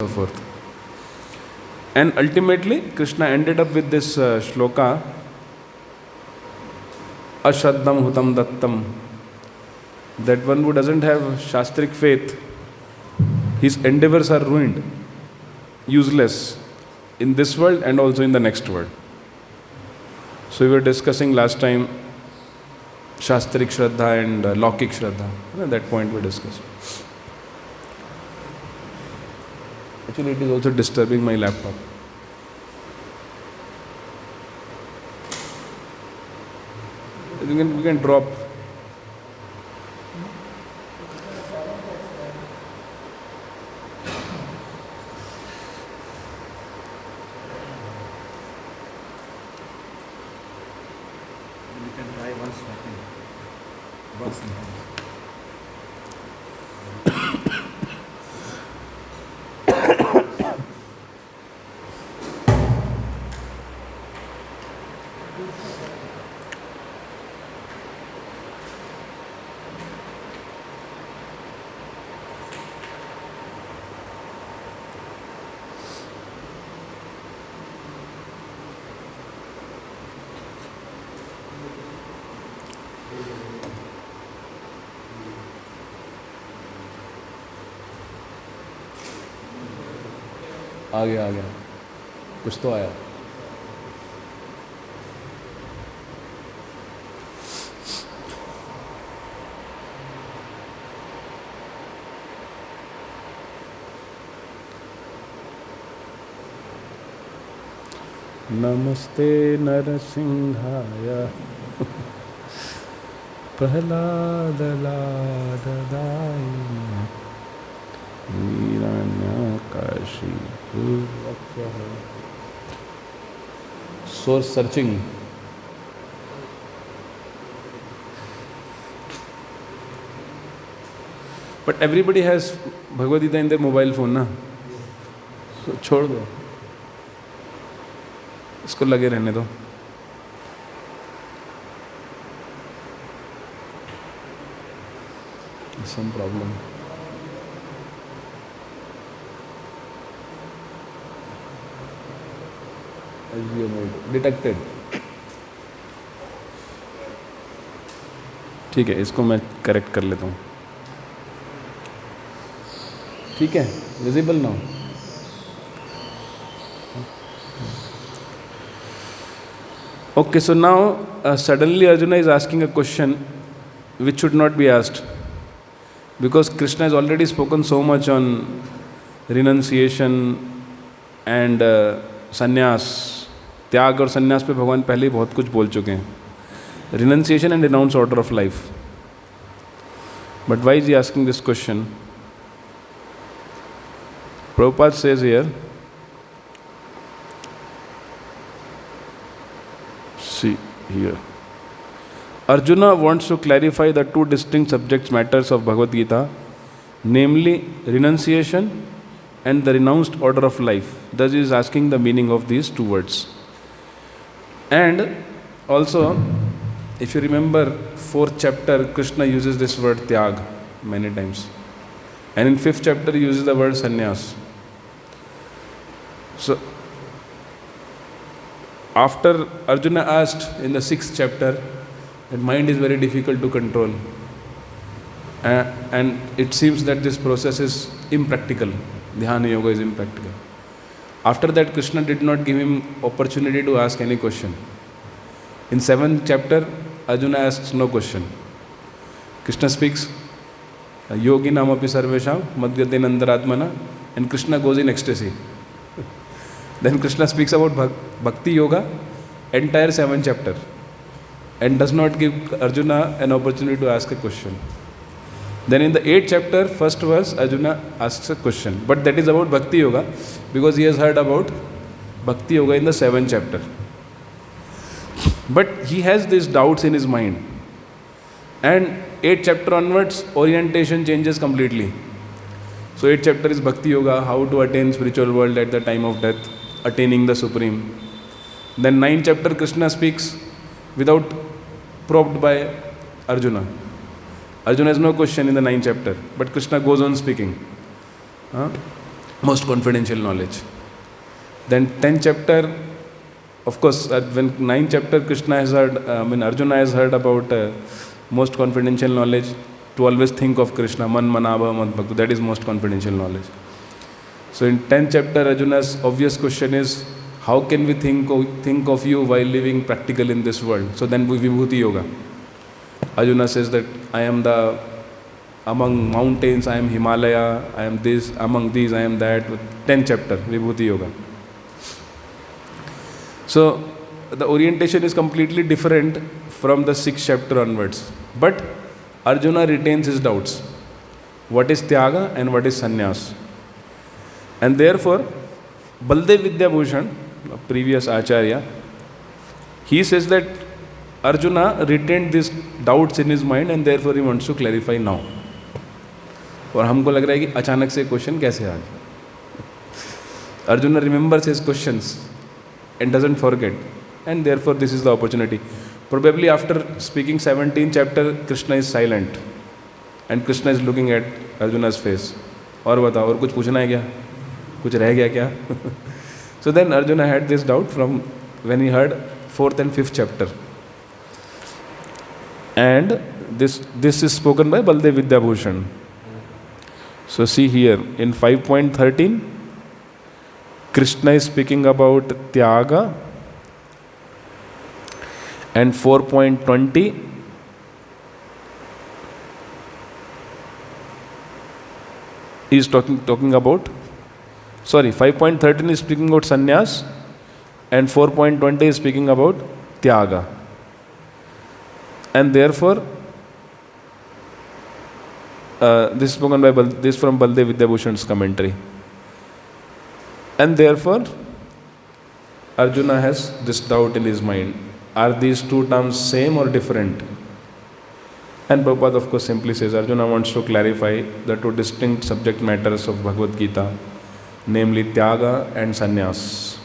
so forth. And ultimately, Krishna ended up with this shloka, Ashraddham Hutam Dattam, that one who doesn't have Shastric faith, his endeavors are ruined, useless in this world and also in the next world. So we were discussing last time Shastric Shraddha and Laukik Shraddha. At that point we discussed. Actually, it is also disturbing my laptop. We can drop. You can try one swapping. Once in hand. आ गया कुछ तो आया. नमस्ते नरसिंहाय Prahlad लाददाय हिरण्यकाशी source searching. But everybody has Bhagavad Gita in their mobile phone, ना? So छोड़ दो, इसको लगे रहने दो. Some problem. डिटेक्टेड. ठीक है, इसको मैं करेक्ट कर लेता हूँ. ठीक है, visible now. Okay, so now suddenly Arjuna is asking a question which should not be asked, because Krishna has already spoken so much on renunciation and संन्यास. त्याग और संन्यास पे भगवान पहले ही बहुत कुछ बोल चुके हैं. Renunciation and renounce order of life. But why is he asking this question? Prabhupada says here, see here, Arjuna wants to clarify the two distinct subject matters of Bhagavad Gita, namely renunciation and the renounced order of life. Thus he is asking the meaning of these two words. And also, if you remember, 4th chapter, Krishna uses this word tyag many times. And in 5th chapter, he uses the word sannyas. So, after Arjuna asked in the 6th chapter that mind is very difficult to control. And it seems that this process is impractical. Dhyana yoga is impractical. After that, Krishna did not give him opportunity to ask any question. In 7th chapter, Arjuna asks no question. Krishna speaks, yogi namapi sarvesham madhyate nandaratmana, and Krishna goes in ecstasy. Then Krishna speaks about bhakti yoga, entire 7th chapter, and does not give Arjuna an opportunity to ask a question. Then in the 8th chapter, first verse, Arjuna asks a question. But that is about Bhakti Yoga, because he has heard about Bhakti Yoga in the 7th chapter. But he has these doubts in his mind. And 8th chapter onwards, orientation changes completely. So 8th chapter is Bhakti Yoga, how to attain spiritual world at the time of death, attaining the Supreme. Then 9th chapter, Krishna speaks without probed by Arjuna. Arjuna has no question in the 9th chapter, but Krishna goes on speaking. most confidential knowledge. Then 10th chapter, of course, when 9th chapter Krishna has heard, Arjuna has heard about most confidential knowledge, to always think of Krishna, man manabha man bhaktu, that is most confidential knowledge. So in 10th chapter, Arjuna's obvious question is, how can we think of you while living practical in this world? So then Vibhuti Yoga. Arjuna says that I am among mountains, I am Himalaya, I am this, among these I am that. 10th chapter, Vibhuti Yoga. So the orientation is completely different from the 6th chapter onwards. But Arjuna retains his doubts. What is Tyaga and what is Sannyas? And therefore, Baldev Vidyabhushan, previous Acharya, he says that Arjuna retained these doubts in his mind and therefore he wants to clarify now. और हमको लग रहा है कि अचानक से question कैसे आ गया. Arjuna remembers his questions and doesn't forget, and therefore this is the opportunity. Probably after speaking 17th chapter, Krishna is silent and Krishna is looking at Arjuna's face. और बताओ, और कुछ पूछना है क्या? कुछ रह गया क्या? So then Arjuna had this doubt from when he heard 4th and 5th chapter. And this is spoken by Baldev Vidyabhushan. So see here, in 5.13, Krishna is speaking about Tyaga, and 4.20 is talking about, 5.13 is speaking about Sannyas, and 4.20 is speaking about Tyaga. And therefore, this is spoken by this from Baldev Vidyabhushan's commentary. And therefore, Arjuna has this doubt in his mind. Are these two terms same or different? And Prabhupada, of course, simply says Arjuna wants to clarify the two distinct subject matters of Bhagavad Gita, namely Tyaga and Sannyas.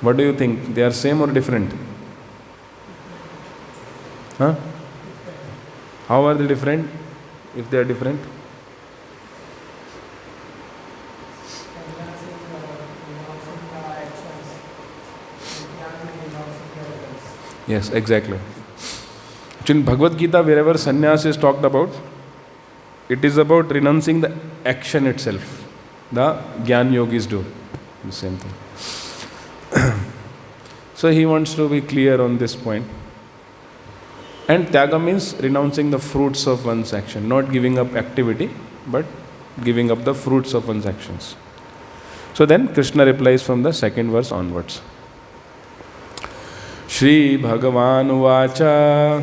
What do you think? They are same or different? Huh? How are they different? If they are different? Yes, exactly. In Bhagavad Gita, wherever sannyas is talked about, it is about renouncing the action itself. The Gyan Yogis do the same thing. So he wants to be clear on this point. And Tyaga means renouncing the fruits of one's action, not giving up activity, but giving up the fruits of one's actions. So then Krishna replies from the 2nd verse onwards. Shri Bhagavan Uvacha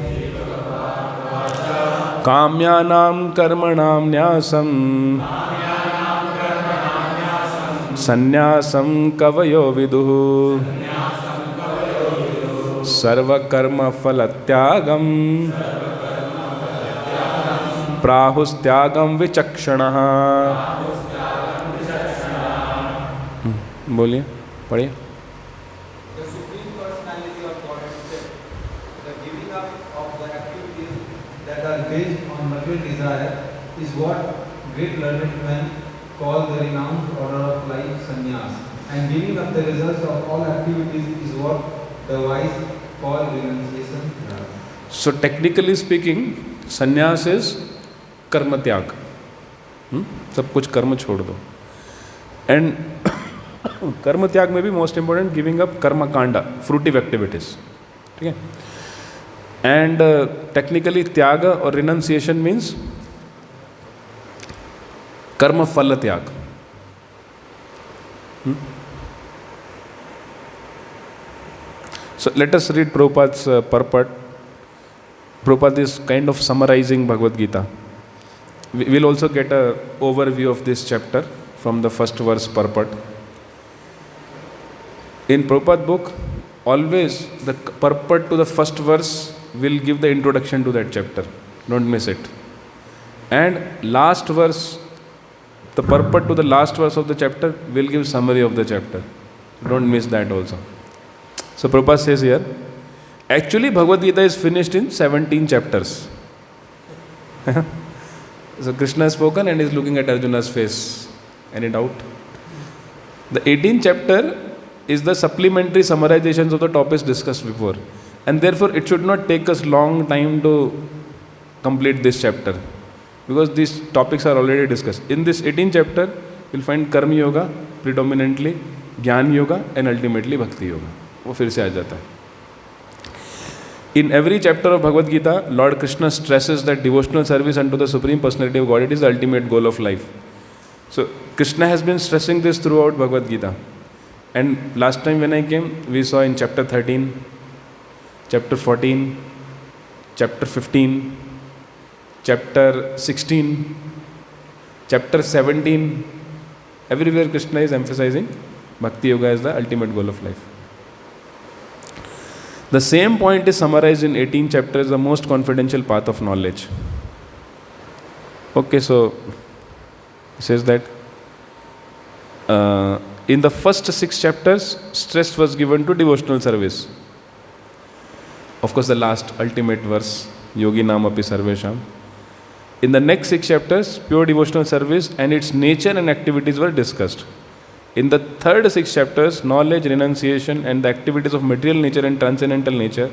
Kamyanam Karmanam Nyasam Sannyasam Kavayo Viduhu Sarva Karma Phalatyagam Prahustyagam Vichakshanaha. बोलिए, पढ़िए. The Supreme Personality of Godhead said, the giving up of the activities that are based on material desire is what great learned men call the renounced order of life sannyas, and giving up the results of all activities is what the wise call renunciation. So technically speaking, sannyas is कर्म त्याग. सब कुछ कर्म छोड़ दो. And कर्म त्याग में भी मोस्ट इंपॉर्टेंट गिविंग अप कर्म कांडा, फ्रूटिव एक्टिविटीज. ठीक है. एंड टेक्निकली त्याग और रिनंसिएशन मीन्स कर्म फल त्याग. So let us read Prabhupada's purport. Prabhupada is kind of summarizing Bhagavad Gita. We will also get an overview of this chapter from the first verse purport. In Prabhupada's book, always the purport to the first verse will give the introduction to that chapter. Don't miss it. And last verse, the purport to the last verse of the chapter will give summary of the chapter. Don't miss that also. So Prabhupada says here, actually Bhagavad Gita is finished in 17 chapters. So Krishna has spoken and is looking at Arjuna's face. Any doubt? The 18th chapter is the supplementary summarizations of the topics discussed before, and therefore it should not take us long time to complete this chapter, because these topics are already discussed. In this 18th chapter, you'll find Karma Yoga predominantly, Jnana Yoga, and ultimately Bhakti Yoga. वो फिर से आ जाता है. In every chapter of Bhagavad Gita, Lord Krishna stresses that devotional service unto the Supreme Personality of Godhead is the ultimate goal of life. So Krishna has been stressing this throughout Bhagavad Gita. And last time when I came, we saw in chapter 13, chapter 14, chapter 15, chapter 16, chapter 17, everywhere Krishna is emphasizing Bhakti Yoga as the ultimate goal of life. The same point is summarized in 18 chapters, the most confidential path of knowledge. Okay, so it says that in the first 6 chapters, stress was given to devotional service. Of course, the last ultimate verse, Yogi Nam Api Sarvesham. In the next 6 chapters, pure devotional service and its nature and activities were discussed. In the third 6 chapters, knowledge, renunciation, and the activities of material nature and transcendental nature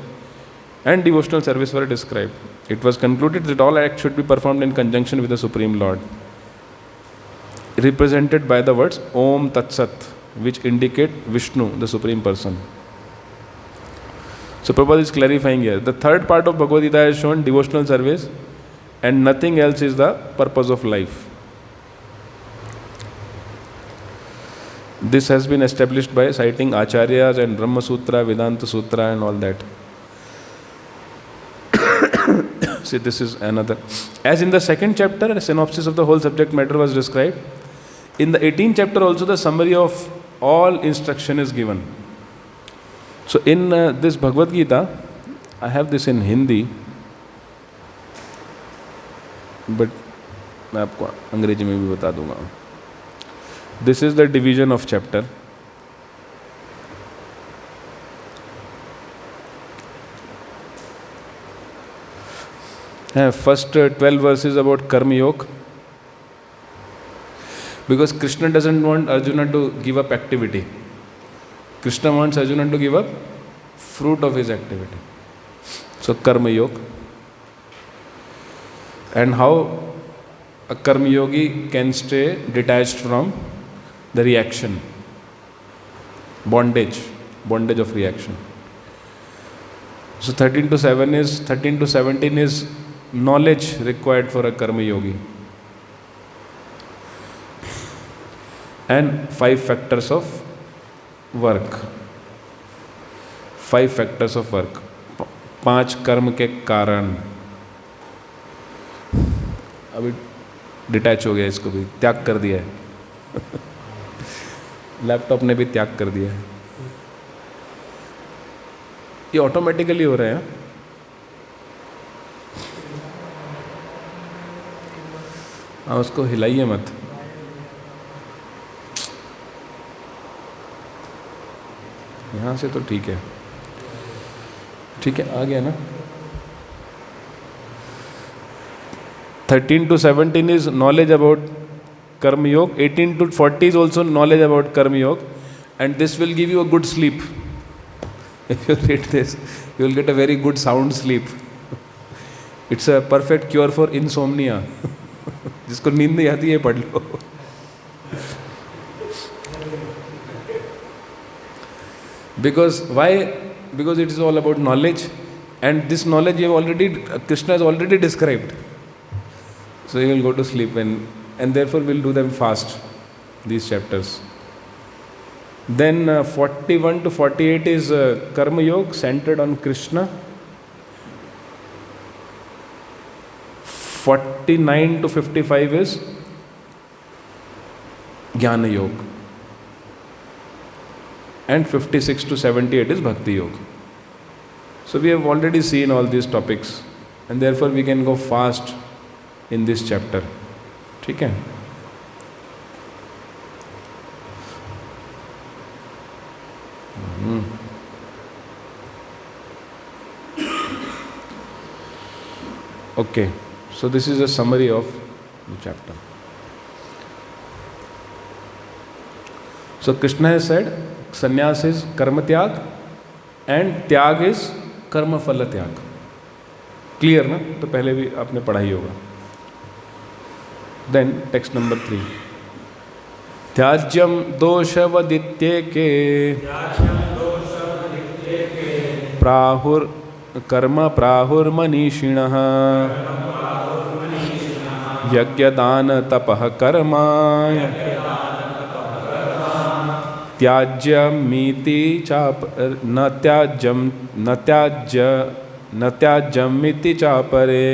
and devotional service were described. It was concluded that all acts should be performed in conjunction with the Supreme Lord, represented by the words Om Tat Sat, which indicate Vishnu, the Supreme Person. So Prabhupada is clarifying here. The third part of Bhagavad Gita has shown devotional service and nothing else is the purpose of life. This has been established by citing Acharyas and Brahma Sutra, Vedanta Sutra and all that. See, this is another. As in the second chapter, a synopsis of the whole subject matter was described. In the 18th chapter also the summary of all instruction is given. So in this Bhagavad Gita, I have this in Hindi, but मैं आपको अंग्रेजी में भी बता दूंगा. This is the division of chapter. First 12 verses about Karma Yoga. Because Krishna doesn't want Arjuna to give up activity. Krishna wants Arjuna to give up fruit of his activity. So Karma Yoga. And how a Karma Yogi can stay detached from the reaction, bondage of reaction. So 13 to 17 is knowledge required for a Karma Yogi. And 5 factors of work. 5 factors of work. 5 कर्म के कारण. अभी detach हो गया, इसको भी त्याग कर दिया है. लैपटॉप ने भी त्याग कर दिया है. ये ऑटोमेटिकली हो रहा है. हाँ, उसको हिलाइए मत. यहाँ से तो ठीक है. ठीक है, आ गया ना. 13 to 17 is knowledge about Karma Yoga. 18 to 40 is also knowledge about Karma Yoga. And this will give you a good sleep. If you read this, you will get a very good sound sleep. It's a perfect cure for insomnia. जिसको नींद नहीं आती है पढ़ लो. Because why? Because it is all about knowledge, and this knowledge Krishna has already described. So you will go to sleep, and therefore we'll do them fast, these chapters. Then 41 to 48 is Karma Yoga, centered on Krishna. 49 to 55 is Jnana Yoga. And 56 to 78 is Bhakti Yoga. So we have already seen all these topics, and therefore we can go fast in this chapter. ठीक है? Okay, so this is a summary of the chapter. So Krishna has said sannyas is karma tyag and tyag is कर्म फल त्याग. Clear ना? तो पहले भी आपने पढ़ा ही होगा. Then text number 3. त्याज्यम दोषवदित्येके प्राहुर कर्म प्राहुर्मनीषिणः यज्ञदान तपः कर्म त्याज्यमिति चाप न त्याज्यमिति चापरे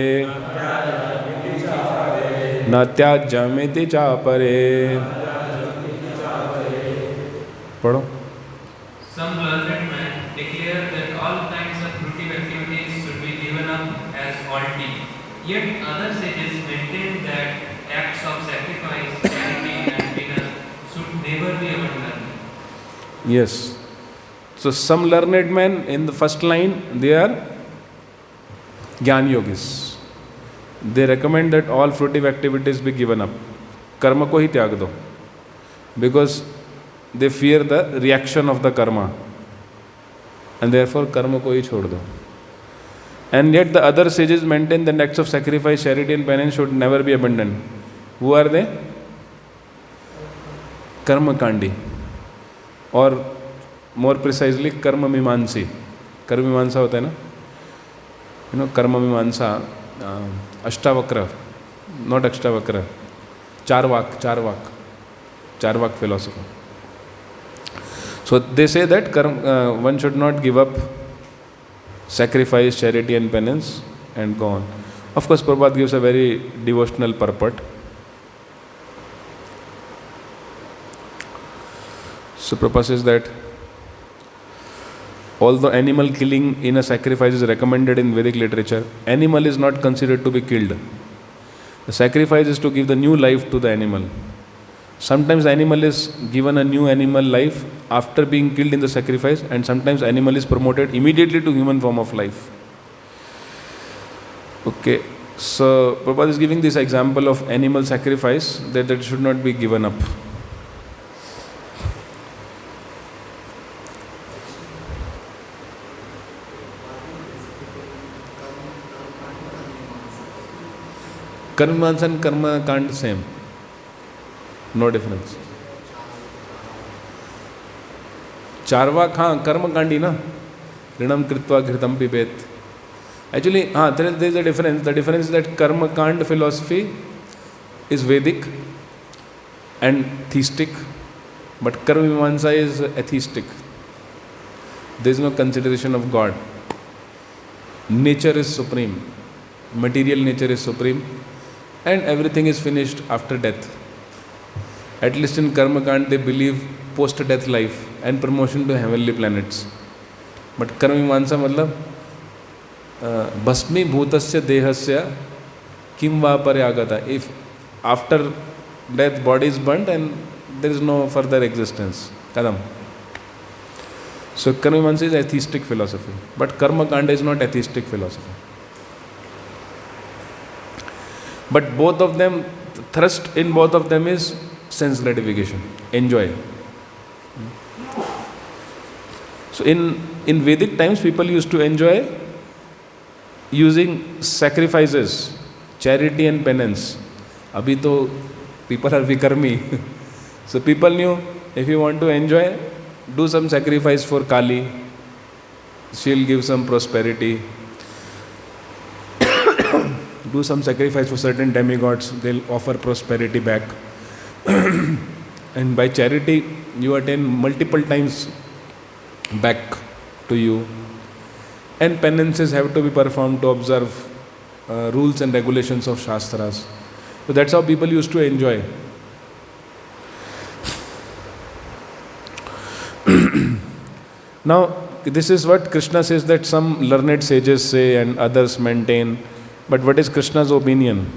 न त्याज्यमिति चापरे. पढ़ो. Some learned men declare that all kinds of fruitive activities should be given up as faulty. Yet other sages maintain that acts of sacrifice, charity, and penance should never be abandoned. Yes. So some learned men in the first line, they are Jnana Yogis. They recommend that all fruitive activities be given up. Karma ko hi tyag do. Because they fear the reaction of the karma. And therefore karma ko hi chhod do. And yet the other sages maintain that acts of sacrifice, charity and penance should never be abandoned. Who are they? Karma Kandi. और more precisely कर्म मीमांसी. कर्म मीमांसा होता है ना, Karma Mimamsa. Ashtavakra, not Ashtavakra, Charvaka philosopher. So they say that one should not give up sacrifice, charity and penance and go on. Of course Prabhupada gives a very devotional purport. So Prabhupada says that although animal killing in a sacrifice is recommended in Vedic literature, animal is not considered to be killed. The sacrifice is to give the new life to the animal. Sometimes the animal is given a new animal life after being killed in the sacrifice, and sometimes animal is promoted immediately to human form of life. Okay, so Prabhupada is giving this example of animal sacrifice that should not be given up. Karma and karma can't same. No difference. Charvaka हाँ कर्म कांडी ना, ऋणम कृत्वा घृतम पिबेत. Actually, there is a difference. The difference is that karma kand philosophy is Vedic and theistic, but karma mimamsa is atheistic. There is no consideration of God. Nature is supreme. Material nature is supreme. And everything is finished after death. At least in Karma Kand they believe post-death life and promotion to heavenly planets. But Karma Mimamsa matlab Bhasmi bhutasya dehasya kim va paryagata. If after death body is burnt and there is no further existence. Kadam. So Karma Mimamsa is atheistic philosophy. But Karma Kanda is not atheistic philosophy. But both of them, thrust in both of them is sense gratification, enjoy. So in Vedic times, people used to enjoy using sacrifices, charity and penance. Abhi to people are vikarmi. So people knew, if you want to enjoy, do some sacrifice for Kali. She'll give some prosperity. Do some sacrifice for certain demigods, they'll offer prosperity back. And by charity, you attain multiple times back to you. And penances have to be performed to observe rules and regulations of Shastras. So that's how people used to enjoy. Now, this is what Krishna says that some learned sages say and others maintain. But what is Krishna's opinion?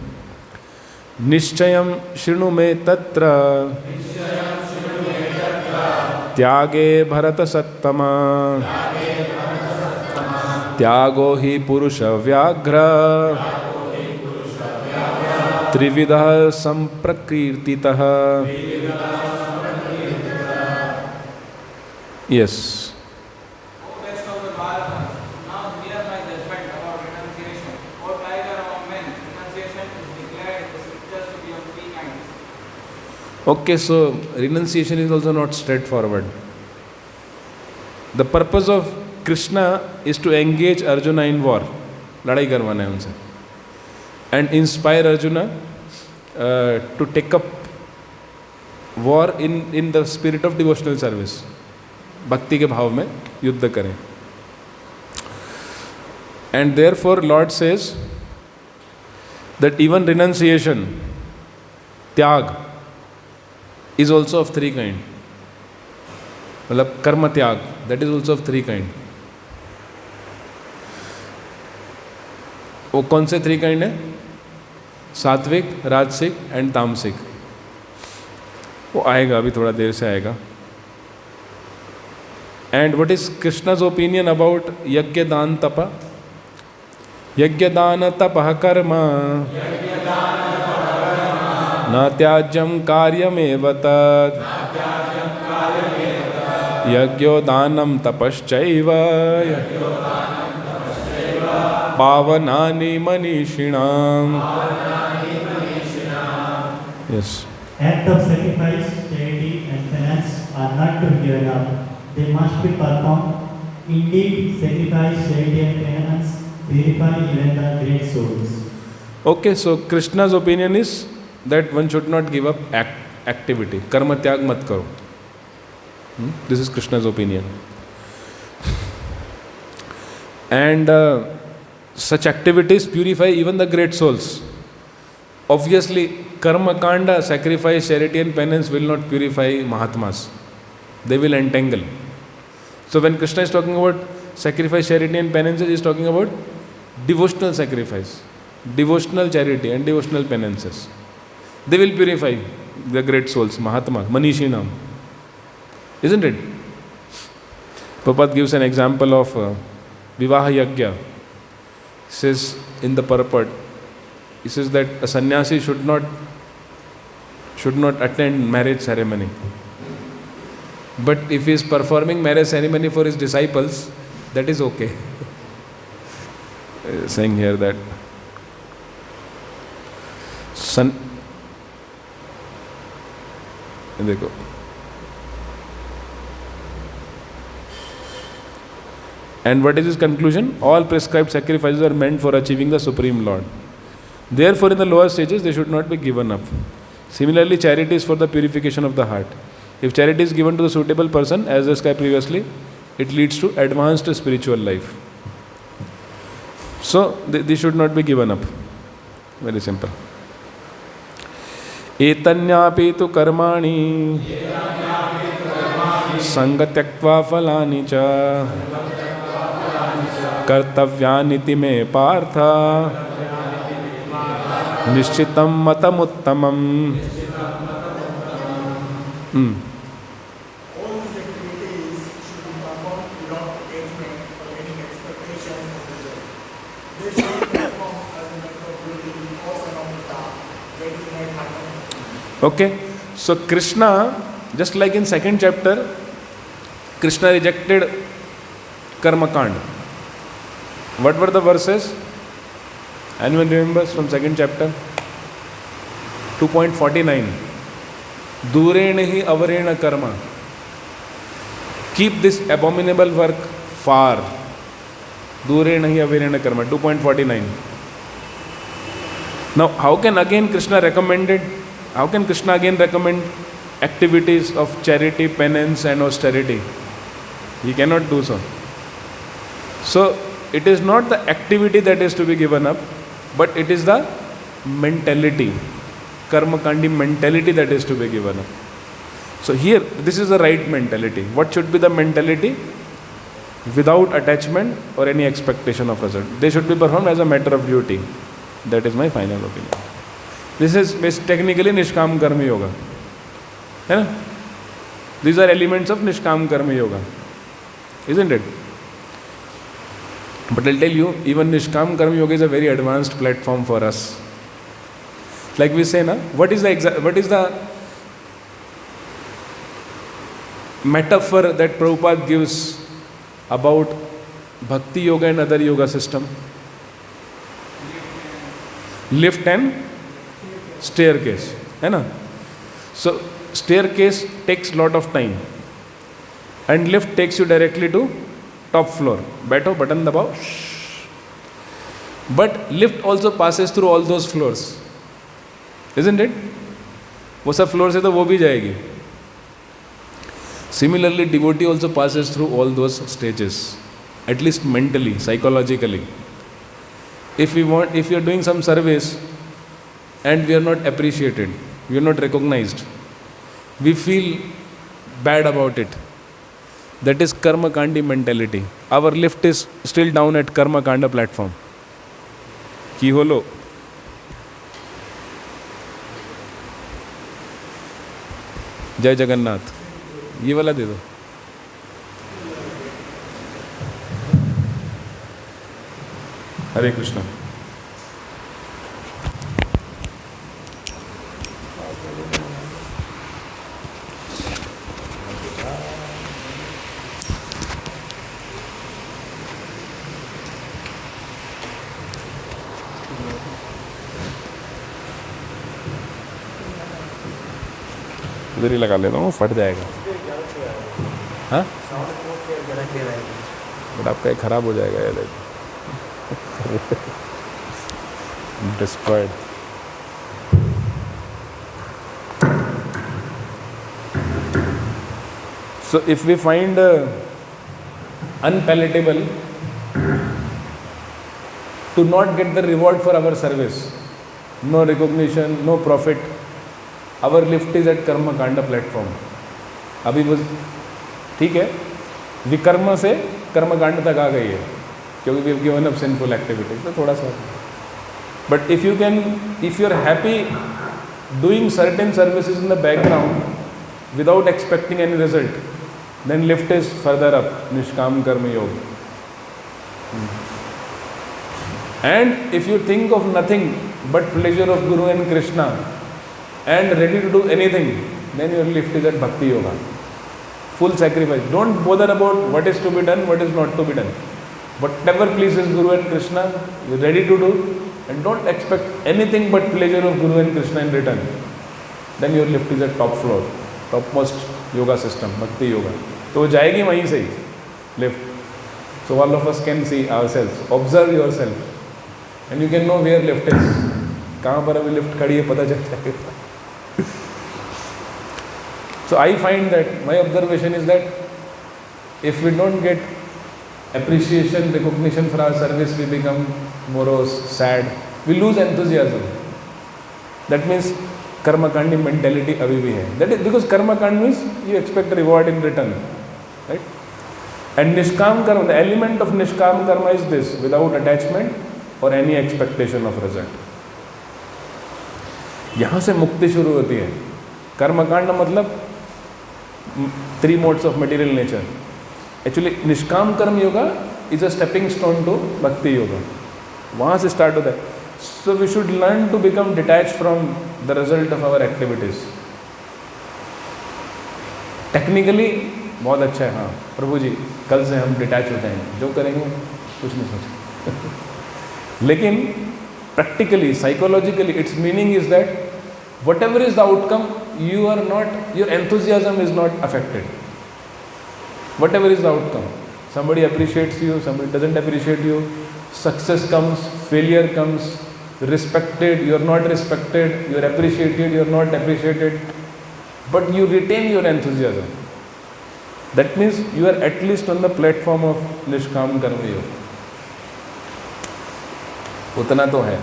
Nishchayam shrinu me tatra tyage bharata sattama tyago hi purusha vyagra trividah samprakirtitah Yes. O best of the Bharatas, now hear my judgment about renunciation. O tiger among men, renunciation is declared in the scriptures to be of three kinds. Okay, so renunciation is also not straightforward. The purpose of Krishna is to engage Arjuna in war. लड़ाई करवाना है उनसे. And inspire Arjuna to take up war in the spirit of devotional service. भक्ति के भाव में युद्ध करें. And therefore Lord says that even renunciation, त्याग, is also of three kind. मतलब कर्म त्याग, that is also of three kind. वो कौन से थ्री काइंड है? सात्विक, राजसिक एंड तामसिक. वो आएगा, अभी थोड़ा देर से आएगा. And what is Krishna's opinion about यज्ञ दान तप? यज्ञ दान तपः कर्म न त्याज्यम कार्यमेव तत् यज्ञो दानम तपश्चैव पावनानि मनीषिणाम्. Yes. Acts of sacrifice, charity, and penance are not to be given up. They must be performed. Indeed, sacrifice, charity, and penance purify even the great souls. Okay, so Krishna's opinion is that one should not give up activity. Karma tyag mat karo. This is Krishna's opinion. And such activities purify even the great souls. Obviously, karma kanda, sacrifice, charity and penance will not purify Mahatmas. They will entangle. So when Krishna is talking about sacrifice, charity and penance, he is talking about devotional sacrifice, devotional charity and devotional penances. They will purify the great souls, Mahatma, Manishinam. Isn't it? Prabhupada gives an example of Vivaha Yajna. He says in the purport, he says that a sannyasi should not attend marriage ceremony. But if he is performing marriage ceremony for his disciples, that is okay. Saying here that देखो And what is his conclusion? All prescribed sacrifices are meant for achieving the Supreme Lord. Therefore, in the lower stages, they should not be given up. Similarly, charity is for the purification of the heart. If charity is given to the suitable person, as described previously, it leads to advanced spiritual life. So, they should not be given up. Very simple. एतन्यापि तु कर्माणि संग त्यक्त्वा फलानि च कर्तव्यानिति मे पार्थ निश्चितं मतमुत्तमम्. All these activities should be performed without attachment or any expectation of result. They should be performed as a matter of duty or sanamita, that it might happen. Okay, so Krishna, just like in second chapter, Krishna rejected Karma Kand. What were the verses? Anyone remembers from second chapter? 2.49. Durena hi avarena karma. Keep this abominable work far. Durena hi avarena karma. 2.49. Now, how can Krishna recommend activities of charity, penance and austerity? He cannot do so. So, it is not the activity that is to be given up, but it is the mentality, karma kandi mentality that is to be given up. So here, this is the right mentality. What should be the mentality? Without attachment or any expectation of result. They should be performed as a matter of duty. That is my final opinion. This is technically Nishkam Karma Yoga. These are elements of Nishkam Karma Yoga. Isn't it? But I'll tell you, even Nishkam Karma Yoga is a very advanced platform for us. Like we say, what is the metaphor that Prabhupada gives about Bhakti Yoga and other yoga system? Lift and staircase, है ना? So staircase takes lot of time and lift takes you directly to top floor. बैठो button दबाओ. But lift also passes through all those floors, isn't it? वो सब floor से तो वो भी जाएगी. Similarly, devotee also passes through all those stages, at least mentally, psychologically. If we are doing some service and we are not appreciated, we are not recognized, we feel bad about it. That is karma kandi mentality. Our lift is still down at karma kanda platform. Ki holo. जय जगन्नाथ. ये वाला दे दो. हरे कृष्णा. उधर ही लगा लेता हूँ, फट जाएगा. हाँ, बट आपका खराब हो जाएगा यार. Destroyed. So if we find unpalatable to not get the reward for our service, no recognition, no profit, our lift is at कर्म कांड प्लेटफॉर्म. अभी वो ठीक है, विकर्म से कर्म कांड तक आ गई है क्योंकि we have given up sinful activities. तो थोड़ा सा, but if you are happy doing certain services in the background without expecting any result, then lift is further up, nishkam karma yoga. And if you think of nothing but pleasure of guru and Krishna and ready to do anything, then your lift is at Bhakti Yoga. Full sacrifice. Don't bother about what is to be done, what is not to be done. Whatever pleases Guru and Krishna, you're ready to do, and don't expect anything but pleasure of Guru and Krishna in return. Then your lift is at top floor, topmost yoga system, Bhakti Yoga. तो वो जाएगी वहीं से ही lift. So all of us can see ourselves, observe yourself, and you can know where lift is. कहाँ पर अभी lift खड़ी है पता चल जाएगा. So I find that my observation is that if we don't get appreciation, recognition for our service, we become morose, sad, we lose enthusiasm. That means karma kandi mentality abhi bhi hai. That is because karma kand means you expect a reward in return, right? And nishkam karma, the element of nishkam karma is this: without attachment or any expectation of result. यहाँ से मुक्ति शुरू होती है. कर्मकांड मतलब 3 modes of material nature. Actually निष्काम कर्म yoga is a stepping stone to भक्ति योगा. वहाँ से स्टार्ट होता है. So we should learn to become detached from the result of our activities. Technically बहुत अच्छा है. हाँ प्रभु जी, कल से हम डिटैच हो जाएंगे, जो करेंगे कुछ नहीं सोचेंगे. लेकिन practically, psychologically, its meaning is that whatever is the outcome, your enthusiasm is not affected. Whatever is the outcome, somebody appreciates you, somebody doesn't appreciate you, success comes, failure comes, respected, you are not respected, you are appreciated, you are not appreciated, but you retain your enthusiasm. That means you are at least on the platform of Nishkam Karma Yoga. उतना तो है.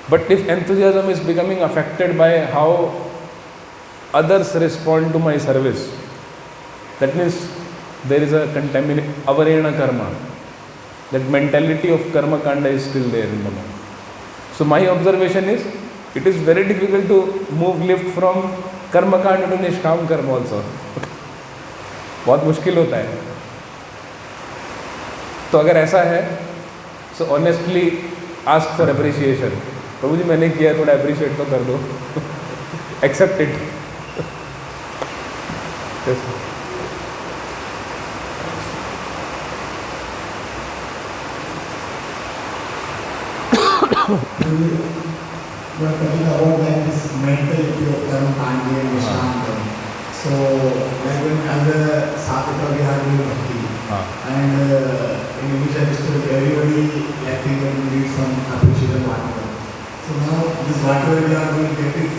But if enthusiasm is becoming affected by how others respond to my service, that means there is a avarena karma. That mentality of karma kanda is still there in the mind. So my observation is, it is very difficult to move lift from karma kanda to nishkam karma also. बहुत मुश्किल होता है. तो अगर ऐसा है, so honestly ask for appreciation. प्रभु जी मैंने किया, थोड़ा अप्रिशिएट तो कर दो. Accept it. You are talking about like this mentality of Karma Kandi and Vishnanta. So, like when as a sadhaka we are doing bhakti, and in initial stage everybody like think that we need some appreciation whatever. So now this whatever we are doing, that is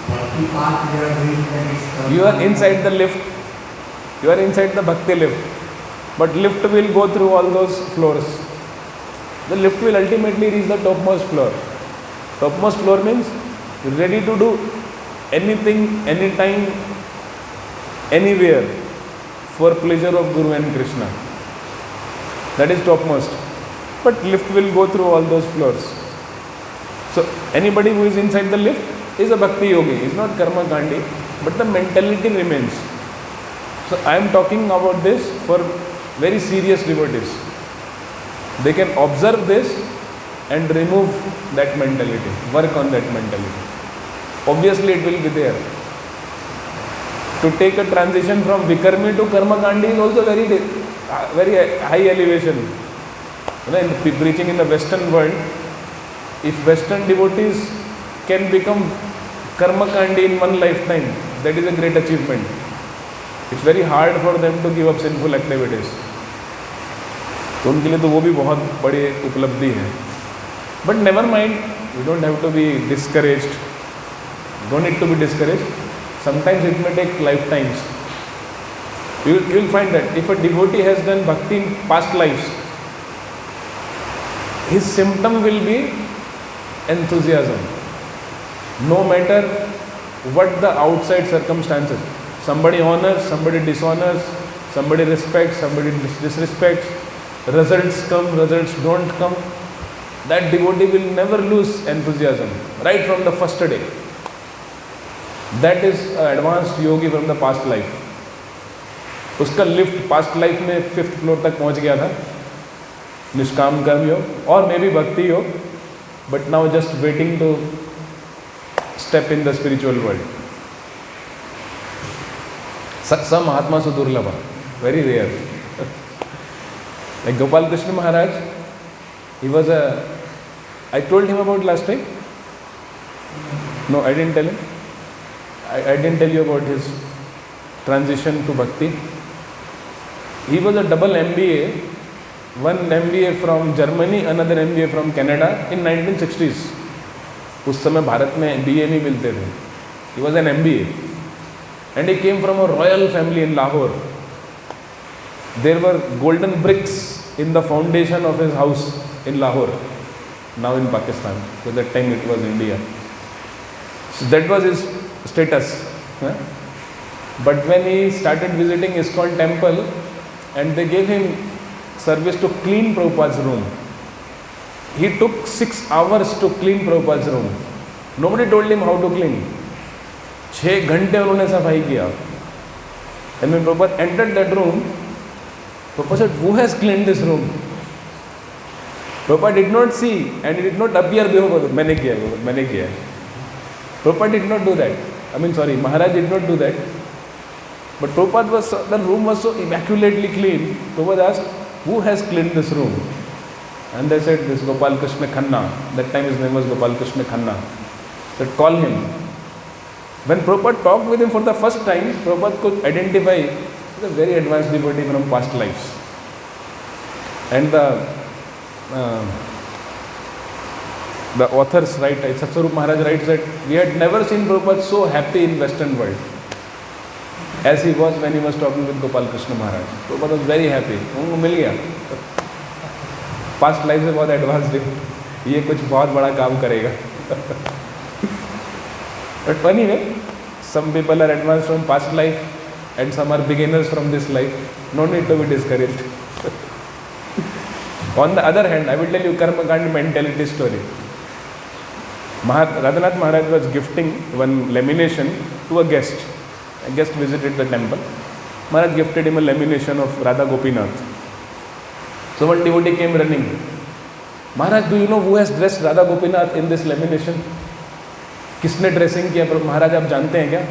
bhakti path we are doing, that is karma. You are inside the lift. You are inside the bhakti lift. But lift will go through all those floors. The lift will ultimately reach the topmost floor. Topmost floor means ready to do anything, anytime, anywhere for pleasure of Guru and Krishna. That is topmost. But lift will go through all those floors. So anybody who is inside the lift is a bhakti yogi. Is not karma kandi, but the mentality remains. So I am talking about this for very serious devotees. They can observe this and remove that mentality, work on that mentality. Obviously it will be there. To take a transition from Vikarmi to Karma Kandi is also very high elevation. You know, in preaching in the Western world, if Western devotees can become Karma Kandi in one lifetime, that is a great achievement. It's very hard for them to give up sinful activities. तो उनके लिए तो वो भी बहुत बड़ी उपलब्धि है. But never mind, you don't have to be discouraged. Don't need to be discouraged. Sometimes it may take lifetimes. You will find that if a devotee has done bhakti in past lives, his symptom will be enthusiasm. No matter what the outside circumstances. Somebody honors, somebody dishonors, somebody respects, somebody disrespects. Results come, results don't come. That devotee will never lose enthusiasm right from the first day. That is an advanced yogi from the past life. उसका lift past life में 5th floor तक पहुंच गया था, निष्काम कर्म योग और may be Bhakti Yoga, but now just waiting to step in the spiritual world. सत्संग महात्मा से दुर्लभ, very rare. Like Gopal Krishna Maharaj, he was I told him about last time? No, I didn't tell him. I didn't tell you about his transition to bhakti. He was a double MBA, one MBA from Germany, another MBA from Canada in 1960s. उस समय भारत में BA नहीं मिलते थे. He was an MBA. And he came from a royal family in Lahore. There were golden bricks in the foundation of his house in Lahore, now in Pakistan. So that time it was India. So that was his status. But when he started visiting ISKCON temple and they gave him service to clean Prabhupada's room, he took 6 hours to clean Prabhupada's room. Nobody told him how to clean. 6 घंटे उन्होंने सफाई किया. And when Prabhupada entered that room, Prabhupada said, who has cleaned this room? Prabhupada did not see and he did not appear before. मैंने किया. Prabhupada did not do that. Maharaj did not do that. But Prabhupada the room was so immaculately clean. Prabhupada asked, who has cleaned this room? And they said, this Gopal Krishna Khanna. That time his name was Gopal Krishna Khanna. Said, call him. When Prabhupada talked with him for the first time, Prabhupada could identify a very advanced devotee from past lives. And the authors write, Satsarup Maharaj writes that we had never seen Prabhupada so happy in Western world as he was when he was talking with Gopal Krishna Maharaj. Prabhupada was very happy. उनको मिल गया. Past life से बहुत advanced है. ये कुछ बहुत बड़ा काम करेगा. But anyway, some people are advanced from past life and some are beginners from this life. No need to be discouraged. On the other hand, I will tell you Karma Kand mentality story. Radhanath Maharaj was gifting one lamination to a guest. A guest visited the temple. Maharaj gifted him a lamination of Radha Gopinath. So one devotee came running. Maharaj, do you know who has dressed Radha Gopinath in this lamination? किसने dressing किया? महाराज आप जानते हैं क्या?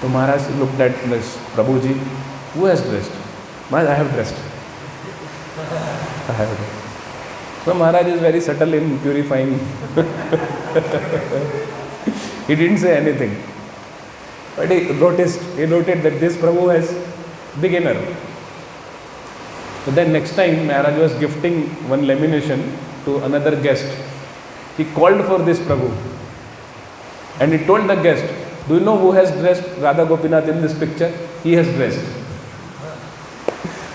तो महाराज looked at this Prabhu ji, who has dressed? Maharaj, I have dressed. So Maharaj is very subtle in purifying. He didn't say anything. But he noted that this Prabhu has beginner. So then next time Maharaj was gifting one lamination to another guest. He called for this Prabhu. And he told the guest, do you know who has dressed Radha Gopinath in this picture? He has dressed.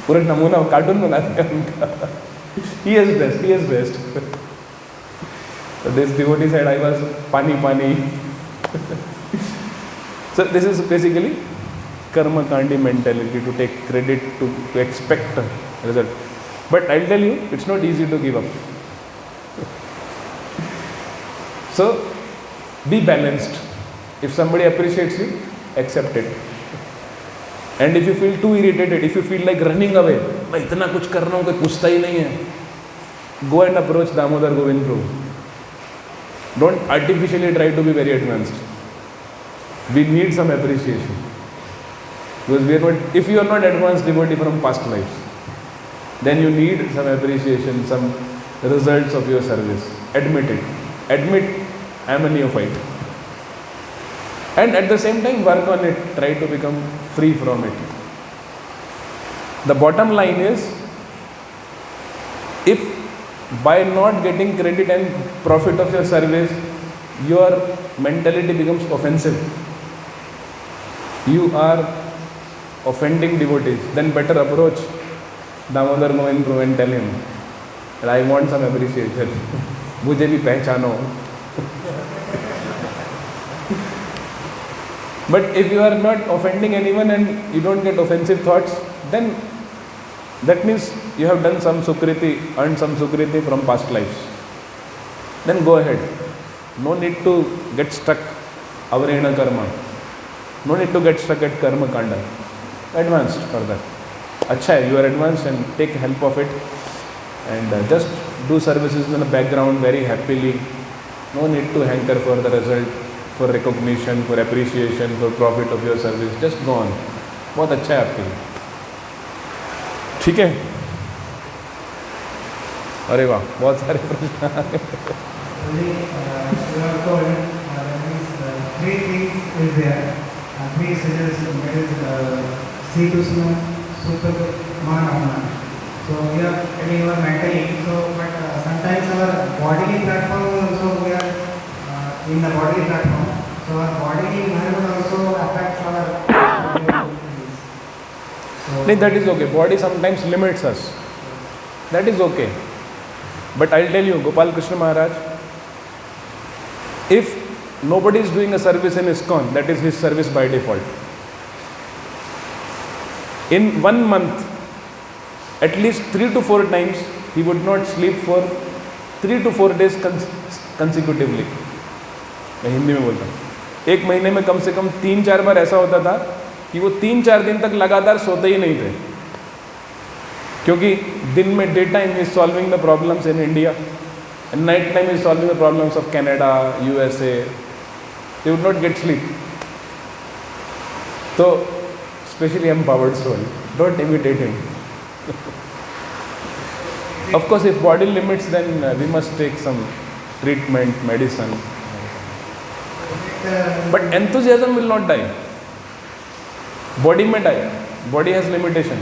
पूरा नमूना cartoon बना दिया उनका. He has dressed. So this devotee said, I was pani. So this is basically karma kandi mentality, to take credit, to expect a result. But I'll tell you, it's not easy to give up. So be balanced. If somebody appreciates you, accept it. And if you feel too irritated, if you feel like running away, मैं इतना कुछ कर रहा हूँ कोई पूछता ही नहीं है, go and approach Damodar Govind Prabhu. Don't artificially try to be very advanced. We need some appreciation. Because if you are not advanced devotee from past lives, then you need some appreciation, some results of your service. Admit it. Admit, I am a neophyte. And at the same time, work on it. Try to become free from it. The bottom line is, if by not getting credit and profit of your service, your mentality becomes offensive, you are offending devotees, then better approach Damodar Govind Prabhu and tell him that I want some appreciation. मुझे भी पहचानो. But if you are not offending anyone and you don't get offensive thoughts, then that means you have done some sukriti, earned some sukriti from past lives. Then go ahead. No need to get stuck avarena karma. No need to get stuck at karma kanda. Advanced further. Acha hai, you are advanced and take help of it. And just do services in the background very happily. No need to hanker for the result, for recognition, for appreciation, for profit of your service. Just go on. बहुत अच्छा है आपके लिए. ठीक है? अरे वाह, बहुत सारे प्रश्न आ गए. Three things is there. Three suggestions. That is Sri Krishna, Super Man. So we are telling our mentally. So, but sometimes our bodily platform also we are in the bodily platform. So our bodily mind also affects our. No, that is okay. Body sometimes limits us. That is okay. But I'll tell you, Gopal Krishna Maharaj, if nobody is doing a service in ISKCON, that is his service by default. In 1 month, at least 3 to 4 times, he would not sleep for 3 to 4 days consecutively. मैं हिंदी में बोलता हूँ. एक महीने में कम से कम 3-4 बार ऐसा होता था कि वो 3-4 दिन तक लगातार सोते ही नहीं थे, क्योंकि दिन में day time is solving the problems in India and night time is solving the problems of Canada, USA. They would not get sleep. तो specially empowered soul, don't imitate him. Of course, if body limits, then we must take some treatment, medicine. But enthusiasm will not die. Body may die. Body has limitation.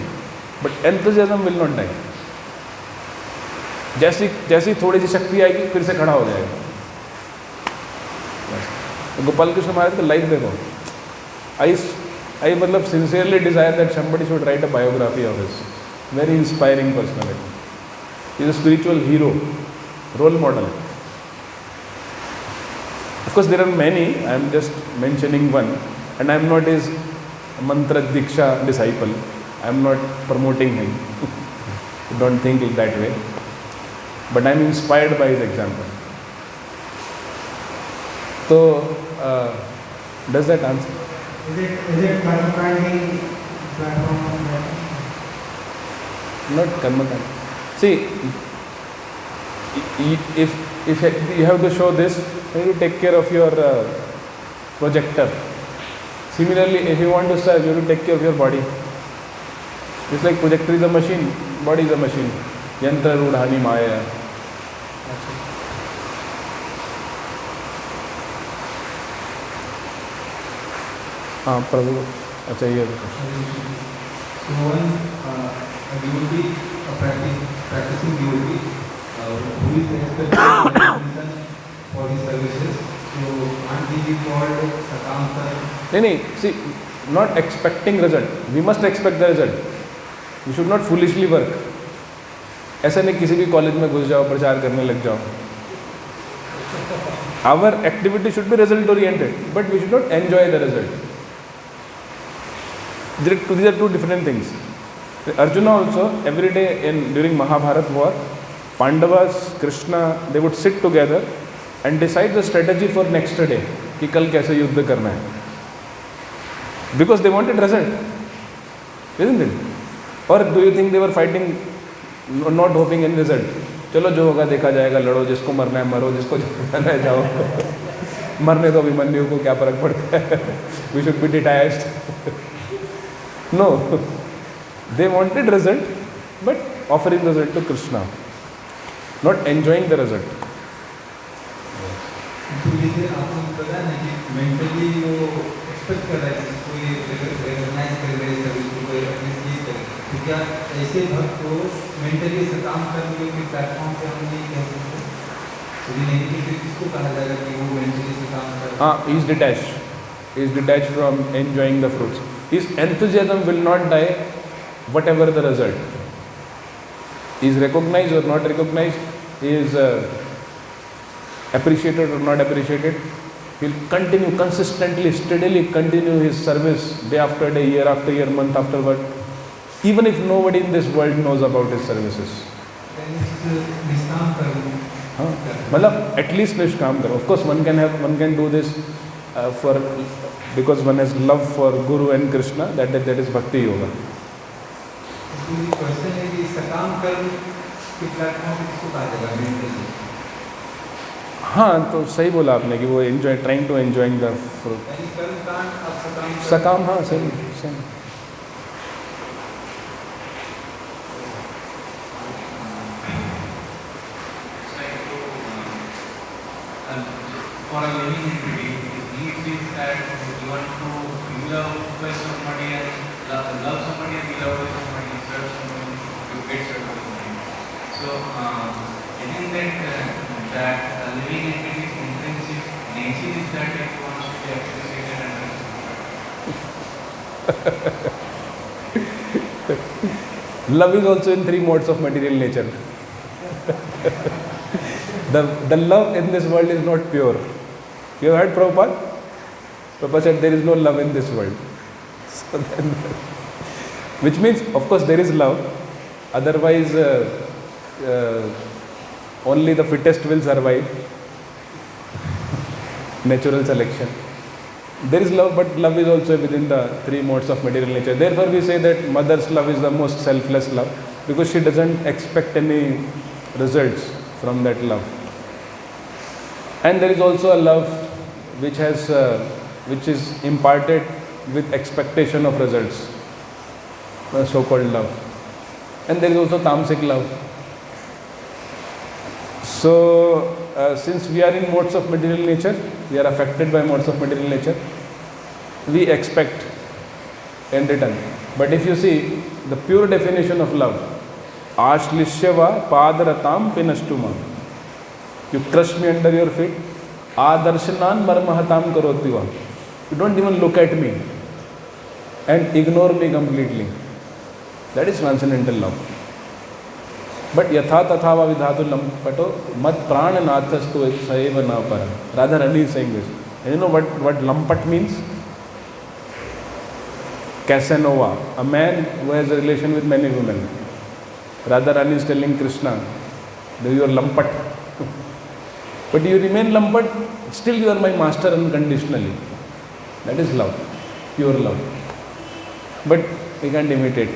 But enthusiasm will not die. जैसी थोड़ी सी शक्ति आएगी फिर से खड़ा हो जाएगा. गोपाल कृष्ण महाराज का लाइफ देखो. I मतलब sincerely desire that somebody should write a biography of his. Very inspiring personality. He is a spiritual hero, role model. Of course, there are many. I am just mentioning one, and I am not his mantra diksha disciple. I am not promoting him. Don't think it that way. But I am inspired by his example. So, does that answer? Is it karma-kandi platform? Not karma-kandi. See, if you have to show this, then you take care of your projector. Similarly, if you want to serve, you have to take care of your body. Just like projector is a machine, body is a machine. Yantra rudhani maya. हाँ प्रभु, अच्छा ये So when a devotee, practicing devotee, who is expecting recognition for his services, so can't he be called Sakamkar? नहीं, see, not expecting result. We must expect the result. We should not foolishly work. ऐसा नहीं किसी भी college में घुस जाओ, प्रचार करने लग जाओ. Our activity should be result oriented, but we should not enjoy the result. These are two different things. Arjuna also, every day during Mahabharat war, Pandavas, Krishna, they would sit together and decide the strategy for next day, कि कल कैसे युद्ध करना है. Because they wanted result, isn't it? Or do you think they were fighting, not hoping any result? चलो जो होगा देखा जाएगा, लड़ो, जिसको मरना है मरो, जिसको जाना है जाओ. मरने दो अभिमन्यु को, क्या फर्क पड़ता है. We should be detached. No, they wanted result, but offering result to Krishna, not enjoying the result. तो जैसे आपको पता है कि मेंटली वो एक्सपेक्ट कर रहा है कि कोई रिकॉग्नाइज करे मेरे सर्विस को, कोई अप्रिशिएट करे, तो क्या ऐसे भक्त को मेंटली काम करने के प्लेटफॉर्म पे हम नहीं कह सकते? यदि नहीं तो फिर किसको कहा जाएगा कि वो मेंटली काम कर रहा है? He is detached. He is detached from enjoying the fruits. His enthusiasm will not die, whatever the result. He is recognized or not recognized. He is appreciated or not appreciated. He will continue consistently, steadily continue his service day after day, year after year, month after month, even if nobody in this world knows about his services. निष्काम कर्म हाँ, मतलब at least निष्काम करो. Of course, one can do this for because one has love for Guru and Krishna. That is bhakti yoga. Question है कि सकाम कर्म के प्लेटफॉर्म पे किसको कहा जाएगा मेंटली? हाँ, तो सही बोला आपने कि वो enjoy, trying to enjoying the fruit. यानी कर्म कांड आप सकाम सकाम, हाँ सही सही. For a living entity, his needs is that you want to be loved by somebody and love somebody and be loved by somebody, serve somebody, you get served by somebody. So, isn't that a living entity's intrinsic nature is that it wants to be appreciated and respected? Love is also in three modes of material nature. The love in this world is not pure. You have heard Prabhupada? Prabhupada said there is no love in this world. So then, which means, of course, there is love. Otherwise, only the fittest will survive. Natural selection. There is love, but love is also within the three modes of material nature. Therefore, we say that mother's love is the most selfless love, because she doesn't expect any results from that love. And there is also a love which is imparted with expectation of results, so-called love. And there is also tamasic love. So, since we are in modes of material nature, we are affected by modes of material nature, we expect in return. But if you see the pure definition of love, Ashlishyava padaratam pinashtuma. You crush me under your feet. Adarshanan marmahatam karotiva. You don't even look at me and ignore me completely. That is transcendental love. But yatha tathava vidhatu lampato mat prananathastu saiva na para. Radharani is saying this. And you know what lampat means? Casanova, a man who has a relation with many women. Radharani is telling Krishna, you are lampat. But you remain lampat, still you are my master unconditionally. That is love, pure love. But we can't imitate.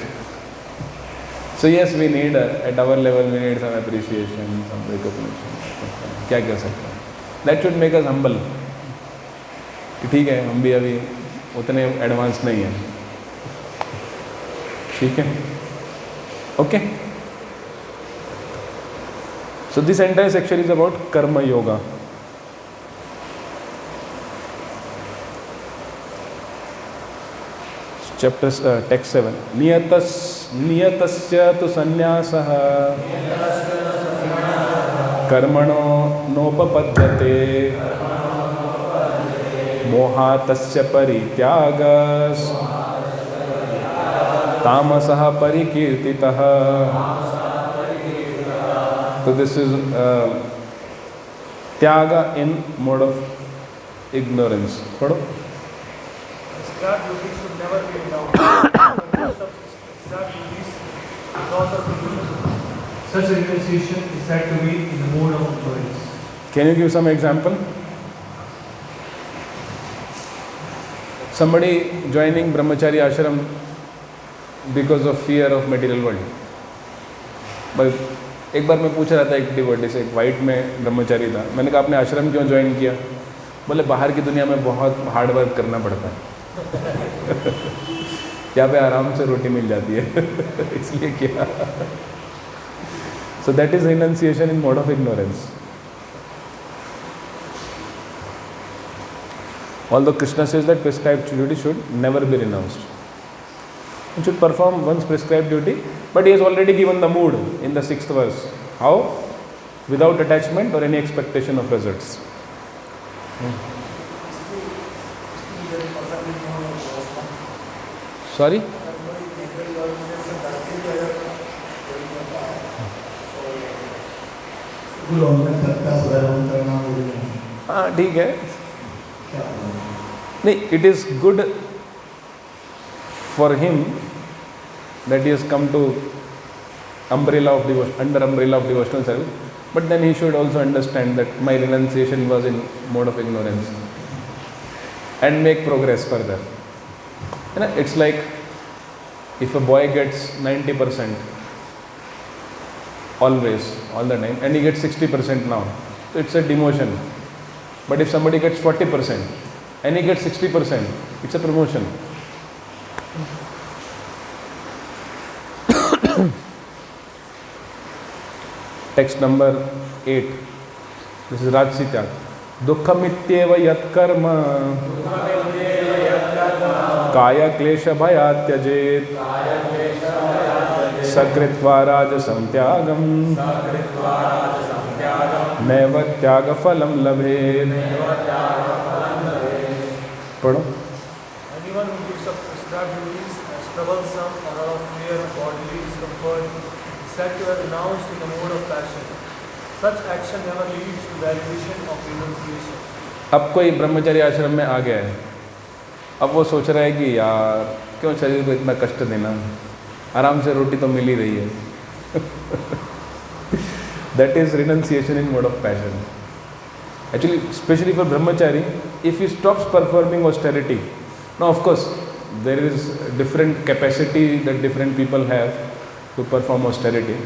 So yes, we need, at our level, we need some appreciation, some recognition. क्या कह सकते हैं? That should make us humble. कि ठीक है, हम भी अभी उतने एडवांस नहीं हैं. ठीक है? Okay? So this entire section is about Karma Yoga. Chapter text 7. Niyatasya tu sannyasah कर्मणो नोपपद्यते मोहातस्य परित्यागस् तामसः परिकीर्तितः. So this is त्यागा in mode of ignorance. पढ़ो. Start duty should never be down. Start duties because of the Such renunciation is said to be in the mode of ignorance. Can you give some example? Somebody joining brahmachari ashram because of fear of material world. But एक बार मैं पूछ रहा था एक devotee से, एक white में ब्रह्मचारी था. मैंने कहा आपने आश्रम क्यों ज्वाइन किया? बोले बाहर की दुनिया में बहुत हार्ड वर्क करना पड़ता है. यहाँ पे आराम से रोटी मिल जाती है इसलिए किया. So that is renunciation in mode of ignorance. Although Krishna says that prescribed duty should never be renounced. He should perform one's prescribed duty, but he has already given the mood in the 6th verse. How? Without attachment or any expectation of results. Sorry? हाँ ठीक है. नहीं, it is good for him that he has come to umbrella of devotion, under umbrella of devotional service, but then he should also understand that my renunciation was in mode of ignorance and make progress further. You know, it's like if a boy gets 90% always, all the time, and he gets 60% now, so it's a demotion. But if somebody gets 40% and he gets 60%, it's a promotion. Text number 8. This is Rajasi Tyag. Dukkhamityeva yat karma kaya klesha bhayat tyajet sakritva rajasam tyagam naiva tyaga phalam labhed. पढ़ो. anyone who gives up prescribed duties as troublesome or out of fear of bodily discomfort is said to have renounced in the mode of passion. Such action never leads to validation of renunciation. अब कोई ब्रह्मचर्य आश्रम में आ गया है, अब वो सोच रहा है कि यार क्यों शरीर को इतना कष्ट देना, आराम से रोटी तो मिल ही रही है. That is renunciation in mode of passion. Actually, especially for brahmachari, if he stops performing austerity, now of course there is different capacity that different people have to perform austerity,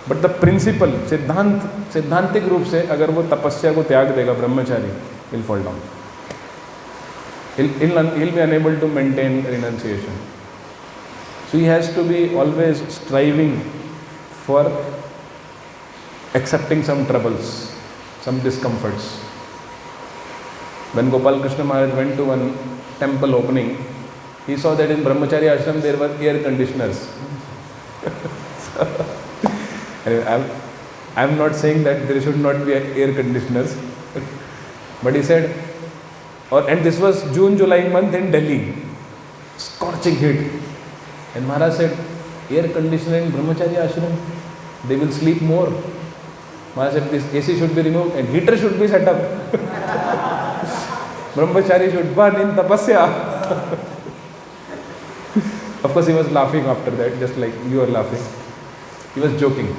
but the principle, सिद्धांतिक रूप से अगर वो तपस्या को त्याग देगा ब्रह्मचारी, will fall down. He'll be unable to maintain renunciation. So he has to be always striving for accepting some troubles, some discomforts. When Gopal Krishna Maharaj went to one temple opening, he saw that in Brahmachari ashram there were air conditioners. I am not saying that there should not be air conditioners, but he said, and this was June-July month in Delhi, scorching heat. And Maharaj said, air conditioner in Brahmachari ashram, they will sleep more. Maharaj said, this AC should be removed and heater should be set up. Brahmachari should burn in tapasya. Of course, he was laughing after that, just like you are laughing. He was joking.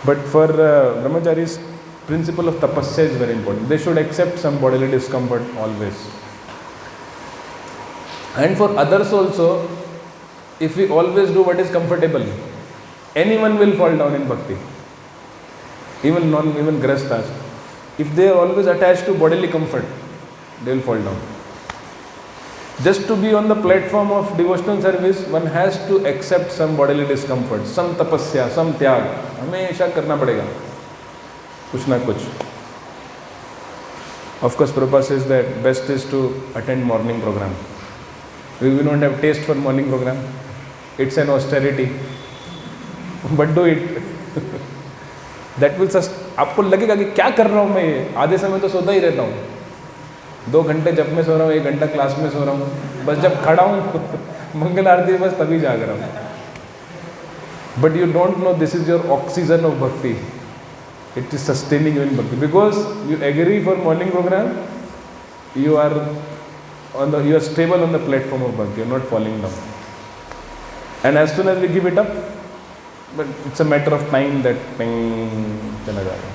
But for Brahmacharis, principle of tapasya is very important. They should accept some bodily discomfort always. And for others also, if we always do what is comfortable, anyone will fall down in bhakti. Even grahasthas. If they are always attached to bodily comfort, they will fall down. Just to be on the platform of devotional service, one has to accept some bodily discomfort, some tapasya, some त्याग हमेशा करना पड़ेगा कुछ ना कुछ. Of course, Prabhupada says that best is to attend morning program. We don't have taste for morning program. It's an austerity, but do it. That will आपको लगेगा कि क्या कर रहा हूँ मैं, ये आधे समय तो सोता ही रहता हूँ, 2 घंटे जब में सो रहा हूँ, 1 घंटा क्लास में सो रहा हूँ, बस जब खड़ा हूँ मंगल आरती बस तभी जाग रहा हूँ. But you don't know this is your oxygen of bhakti. It is sustaining you in bhakti because you agree for morning program. You are you are stable on the platform of bhakti. You are not falling down. And as soon as we give it up, but it's a matter of time that chala jata hai.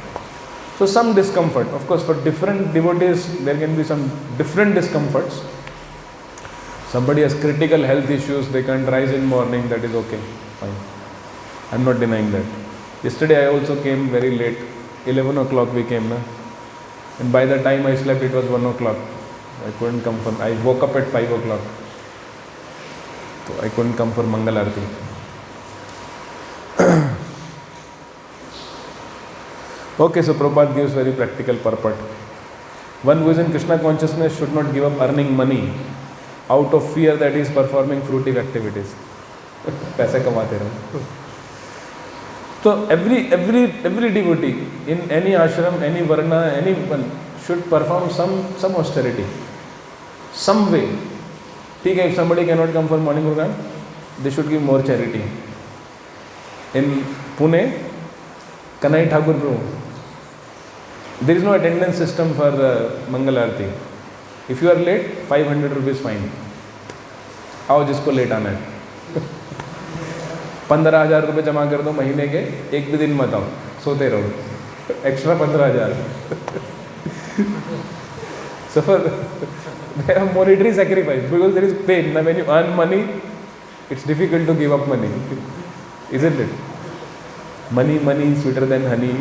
So some discomfort, of course, for different devotees there can be some different discomforts. Somebody has critical health issues, they can't rise in morning, that is okay, fine. I'm not denying that. Yesterday I also came very late, 11 o'clock we came, na? And by the time I slept it was 1 o'clock. I couldn't come for, I woke up at 5 o'clock. So I couldn't come for Mangal Aarti. Okay, so Prabhupada gives very practical purport. One who is in Krishna consciousness should not give up earning money out of fear that he is performing fruitive activities. पैसे कमाते रहो. So every devotee in any ashram, any varna, anyone should perform some austerity, some way. ठीक है, if somebody cannot come for morning program, they should give more charity. In Pune, Kanai Thakur Prabhu, there is no attendance system for Mangal Aarti. If you are late, 500 rupees fine. आओ जिसको late आना है 15,000 रुपये जमा कर दो महीने के, एक भी दिन मत आओ, सोते रहो, extra 15,000. So for there are monetary sacrifice because there is pain. Now when you earn money, it's difficult to give up money, isn't it? Money sweeter than honey.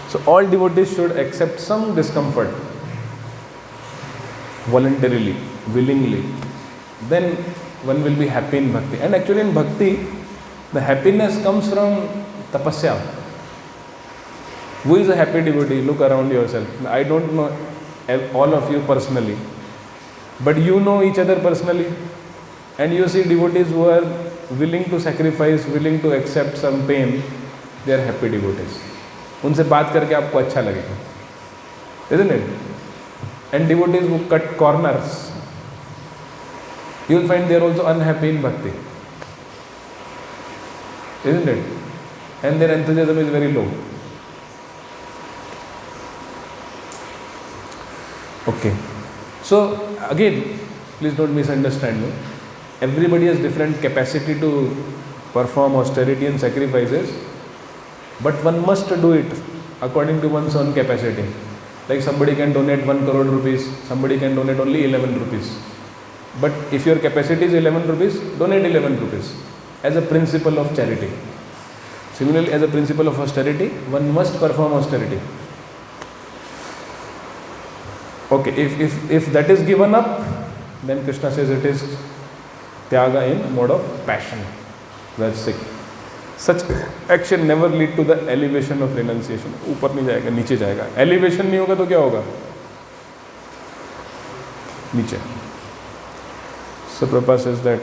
So all devotees should accept some discomfort voluntarily, willingly. Then one will be happy in bhakti. And actually in bhakti, the happiness comes from tapasya. Who is a happy devotee? Look around yourself. I don't know all of you personally, but you know each other personally. And you see devotees who are willing to sacrifice, willing to accept some pain, they are happy devotees. उनसे बात करके आपको अच्छा लगेगा, isn't it? And devotees who cut corners, you will find they are also unhappy in bhakti, isn't it? And their enthusiasm is very low. Okay. So again, please don't misunderstand me. Everybody has different capacity to perform austerity and sacrifices, but one must do it according to one's own capacity. Like somebody can donate 1 crore rupees, somebody can donate only 11 rupees. But if your capacity is 11 rupees, donate 11 rupees as a principle of charity. Similarly, as a principle of austerity, one must perform austerity. Okay, if that is given up, then Krishna says it is tyaga in mode of passion. That's sick. Such action never lead to the elevation of renunciation. ऊपर नहीं जाएगा, नीचे जाएगा. Elevation नहीं होगा तो क्या होगा? नीचे. So Prabhupada says that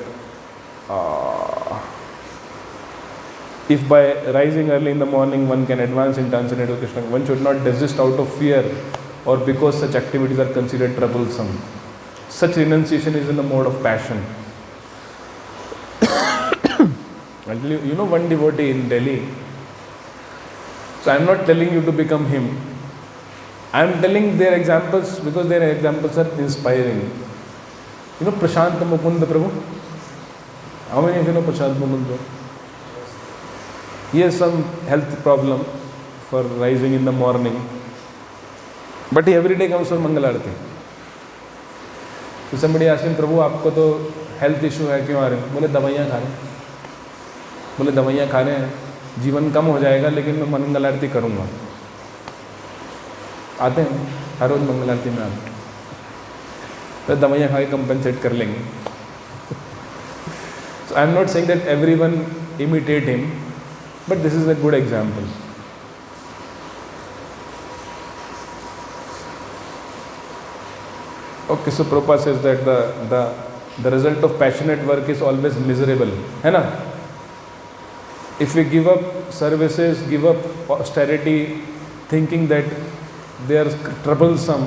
if by rising early in the morning one can advance in transcendental Krishna, one should not desist out of fear or because such activities are considered troublesome. Such renunciation is in the mode of passion. I'll tell you, you know one devotee in Delhi. So I am not telling you to become him. I am telling their examples because their examples are inspiring. You know Prashant Mukunda Prabhu? How many of you know Prashant Mukunda? He has some health problem for rising in the morning. But he every day comes for Mangal Aarti. So somebody asked him, Prabhu, आपको तो health issue है, क्यों आ रहे हैं? बोले दवाइयाँ खा रहे हैं. बोले दवाइयाँ खा रहे हैं, जीवन कम हो जाएगा लेकिन मैं मंगल आरती करूँगा. आते हैं हर रोज़ मंगल आरती में आते हैं, तो दवाइयाँ खा के कंपनसेट कर लेंगे. So I am not saying that everyone imitate him, but this is a good example. Okay, so Prabhupada says that the result of passionate work is always miserable, है ना? If we give up services, give up austerity, thinking that they are troublesome,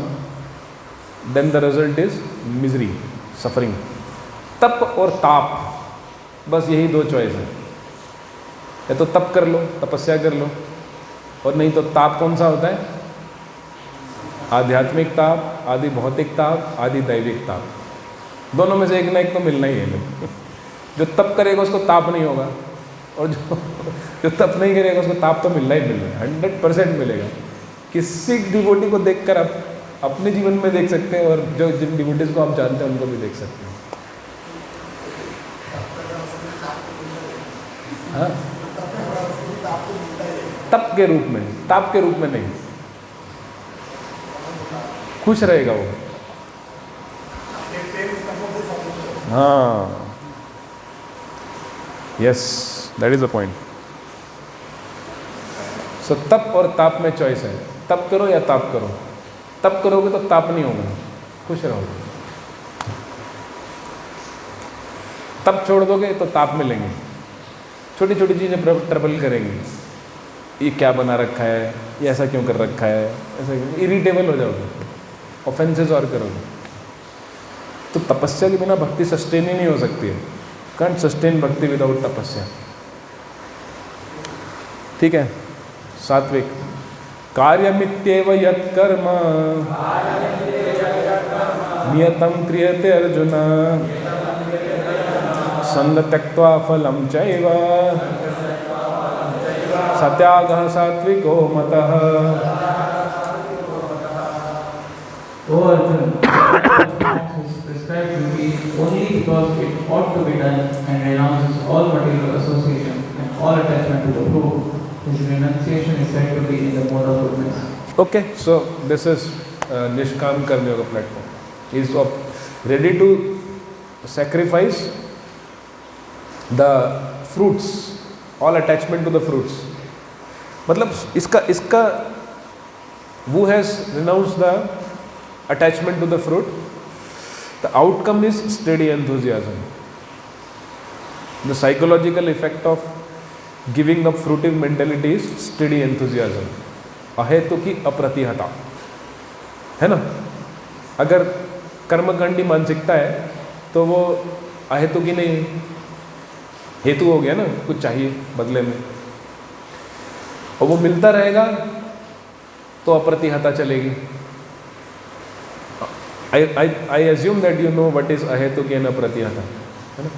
then the result is misery, suffering. तप और ताप, बस यही दो choice है. या तो तप कर लो, तपस्या कर लो, और नहीं तो ताप कौन सा होता है? आध्यात्मिक ताप, आदि भौतिक ताप, आदि दैविक ताप. दोनों में से एक ना एक तो मिलना ही है. जो तप करेगा उसको ताप नहीं होगा, और जो तप नहीं करेगा उसको ताप तो मिलना ही मिलना है, 100% मिलेगा. किसी डिवोटी को देखकर आप अपने जीवन में देख सकते हैं, और जो जिन डिवोटीज को आप जानते हैं उनको भी देख सकते हैं. हाँ, तप के रूप में, ताप के रूप में नहीं. खुश रहेगा वो. हाँ, yes, that is the point. So तप और ताप में चॉइस है. तप करो या ताप करो. तप करोगे तो ताप नहीं होगा, खुश रहोगे. तप छोड़ दोगे तो ताप मिलेंगे. छोटी छोटी चीज़ें ट्रबल करेंगी. ये क्या बना रखा है, ये ऐसा क्यों कर रखा है, ऐसा क्यों, इरिटेबल हो जाओगे, ऑफेंसेस और करोगे. तो तपस्या के बिना भक्ति सस्टेन ही नहीं हो सकती है. कांट सस्टेन भक्ति विदाउट तपस्या. ठीक है. सात्विक, कार्यमित्येव यत्कर्म नियतं क्रियते अर्जुन संग त्यक्त्वा फलं चैव सत्यागः सात्विको मतः. O Arjun, perhaps is prescribed duty only because it ought to be done and renounces all material association and all attachment to the fruit. His renunciation is said to be in the mode of goodness. Okay, so this is Nishkam Karma Yoga platform. He is ready to sacrifice the fruits, all attachment to the fruits. मतलब इसका who has renounced the attachment to the fruit, the outcome is steady enthusiasm. The psychological effect of giving up fruitive mentality is steady enthusiasm. अहेतु की अप्रतिहता, है ना? अगर कर्मकांडी मानसिकता है तो वो अहेतु की नहीं, हेतु हो गया ना, कुछ चाहिए बदले में, और वो मिलता रहेगा तो अप्रतिहता चलेगी. I assume that you know what is अहेतुकी and अप्रतिहता, है ना?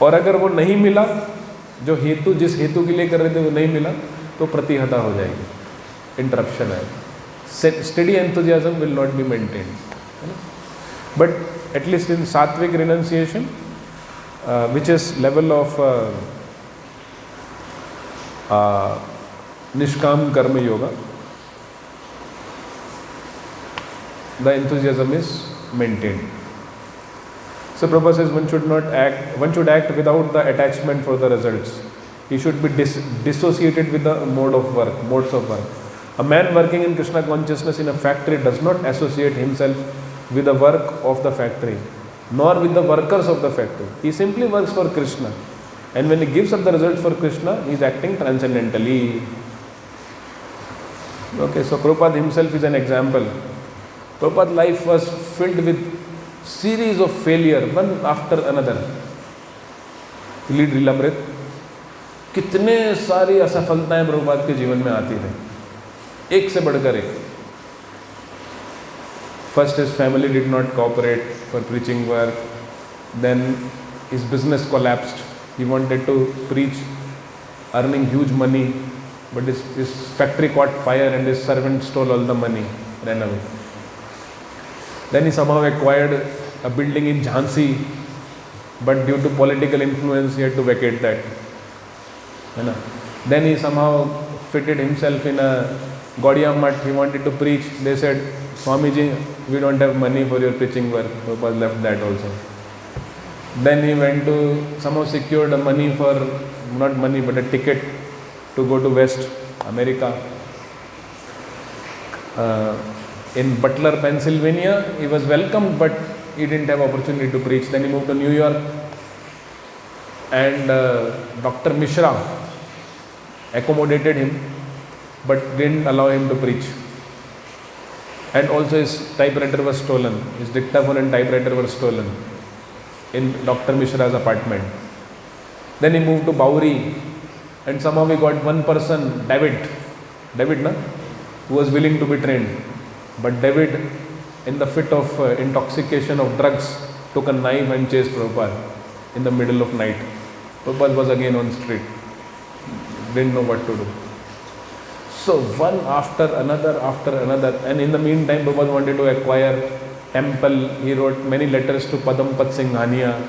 और अगर वो नहीं मिला, जो हेतु जिस हेतु के लिए कर रहे थे वो नहीं मिला, तो प्रतिहता हो जाएगी, इंटरप्शन है. Study enthusiasm will not be maintained, है ना? बट एटलीस्ट इन सात्विक renunciation, which is level of Nishkam Karma Yoga, the enthusiasm is maintained. So Prabhupada says one should act without the attachment for the results. He should be dissociated with the modes of work. A man working in Krishna consciousness in a factory does not associate himself with the work of the factory, nor with the workers of the factory. He simply works for Krishna. And when he gives up the results for Krishna, he is acting transcendentally. Okay, so Prabhupada himself is an example. Prabhupada's life was filled with series of failure, one after another. Lead Lilamrit. कितने सारी असफलताएं प्रभुपाद के जीवन में आती थी, एक से बढ़कर एक. First, his family did not cooperate for preaching work. Then his business collapsed. He wanted to preach, earning huge money, but his factory caught fire and his servant stole all the money, ran away. Then he somehow acquired a building in Jhansi, but due to political influence, he had to vacate that. Then he somehow fitted himself in a Gaudiya Math, he wanted to preach. They said, Swamiji, we don't have money for your preaching work. Prabhupada left that also. Then he went to, somehow secured a money for, not money, but a ticket to go to West America. In Butler, Pennsylvania, he was welcomed, but he didn't have opportunity to preach. Then he moved to New York, and Dr. Mishra accommodated him, but didn't allow him to preach. And also his typewriter was stolen. His dictaphone and typewriter were stolen in Dr. Mishra's apartment. Then he moved to Bowery, and somehow we got one person, David, who was willing to be trained. But David, in the fit of intoxication of drugs, took a knife and chased Prabhupada in the middle of night. Prabhupada was again on street, didn't know what to do. So one after another, and in the meantime Prabhupada wanted to acquire temple. He wrote many letters to Padampat Singh Hania,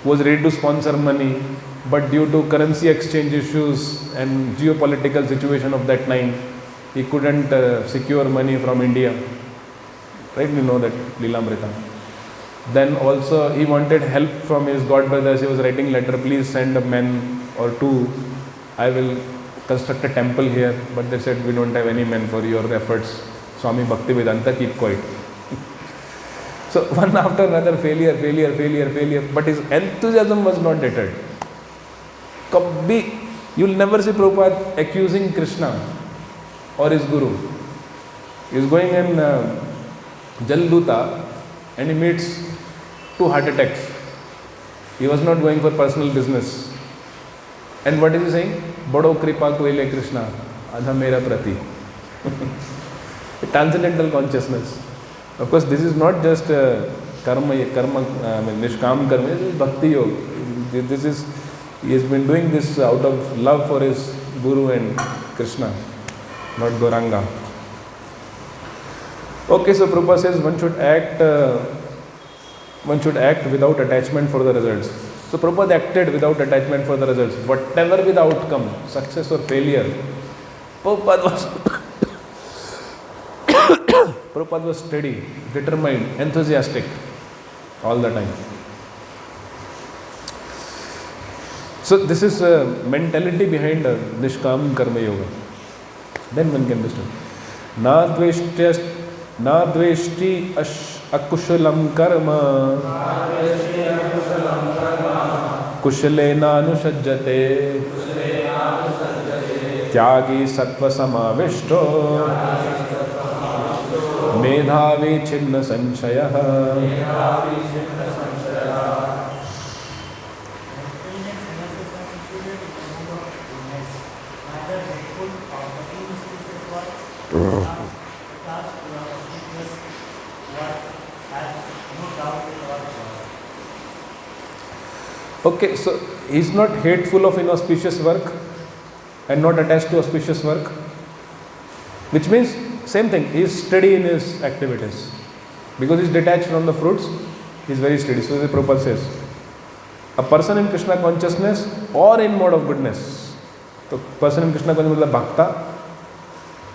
who was ready to sponsor money, but due to currency exchange issues and geopolitical situation of that time, he couldn't secure money from India. Right, you know that Lilamrita. Then also he wanted help from his god brothers. He was writing letter, please send a man or two, I will construct a temple here. But they said, we don't have any men for your efforts. Swami Bhaktivedanta, keep quiet. So one after another, failure. But his enthusiasm was not deterred. Kabhi, you'll never see Prabhupada accusing Krishna or his guru. He is going in Jalduta and he meets 2 heart attacks. He was not going for personal business. And what is he saying? Bado kripa koile Krishna, adha mera prati. Transcendental consciousness. Of course, this is not just nishkam karma, this is bhakti yoga. He has been doing this out of love for his guru and Krishna, not Gauranga. Okay, so Prabhupada says one should act without attachment for the results. So Prabhupada acted without attachment for the results. Whatever be the outcome, success or failure, Prabhupada was steady, determined, enthusiastic all the time. So this is a mentality behind Nishkam Karma Yoga. Then one can understand. Na dveshti akushalam karma kushalena anushajjate tyagi sattva samavishto medhavi chinna sanchayah. Okay, so he is not hateful of inauspicious work and not attached to auspicious work, which means same thing, he is steady in his activities. Because he is detached from the fruits, he is very steady. So the Prabhupada says, a person in Krishna consciousness or in mode of goodness. So person in Krishna consciousness is bhakta,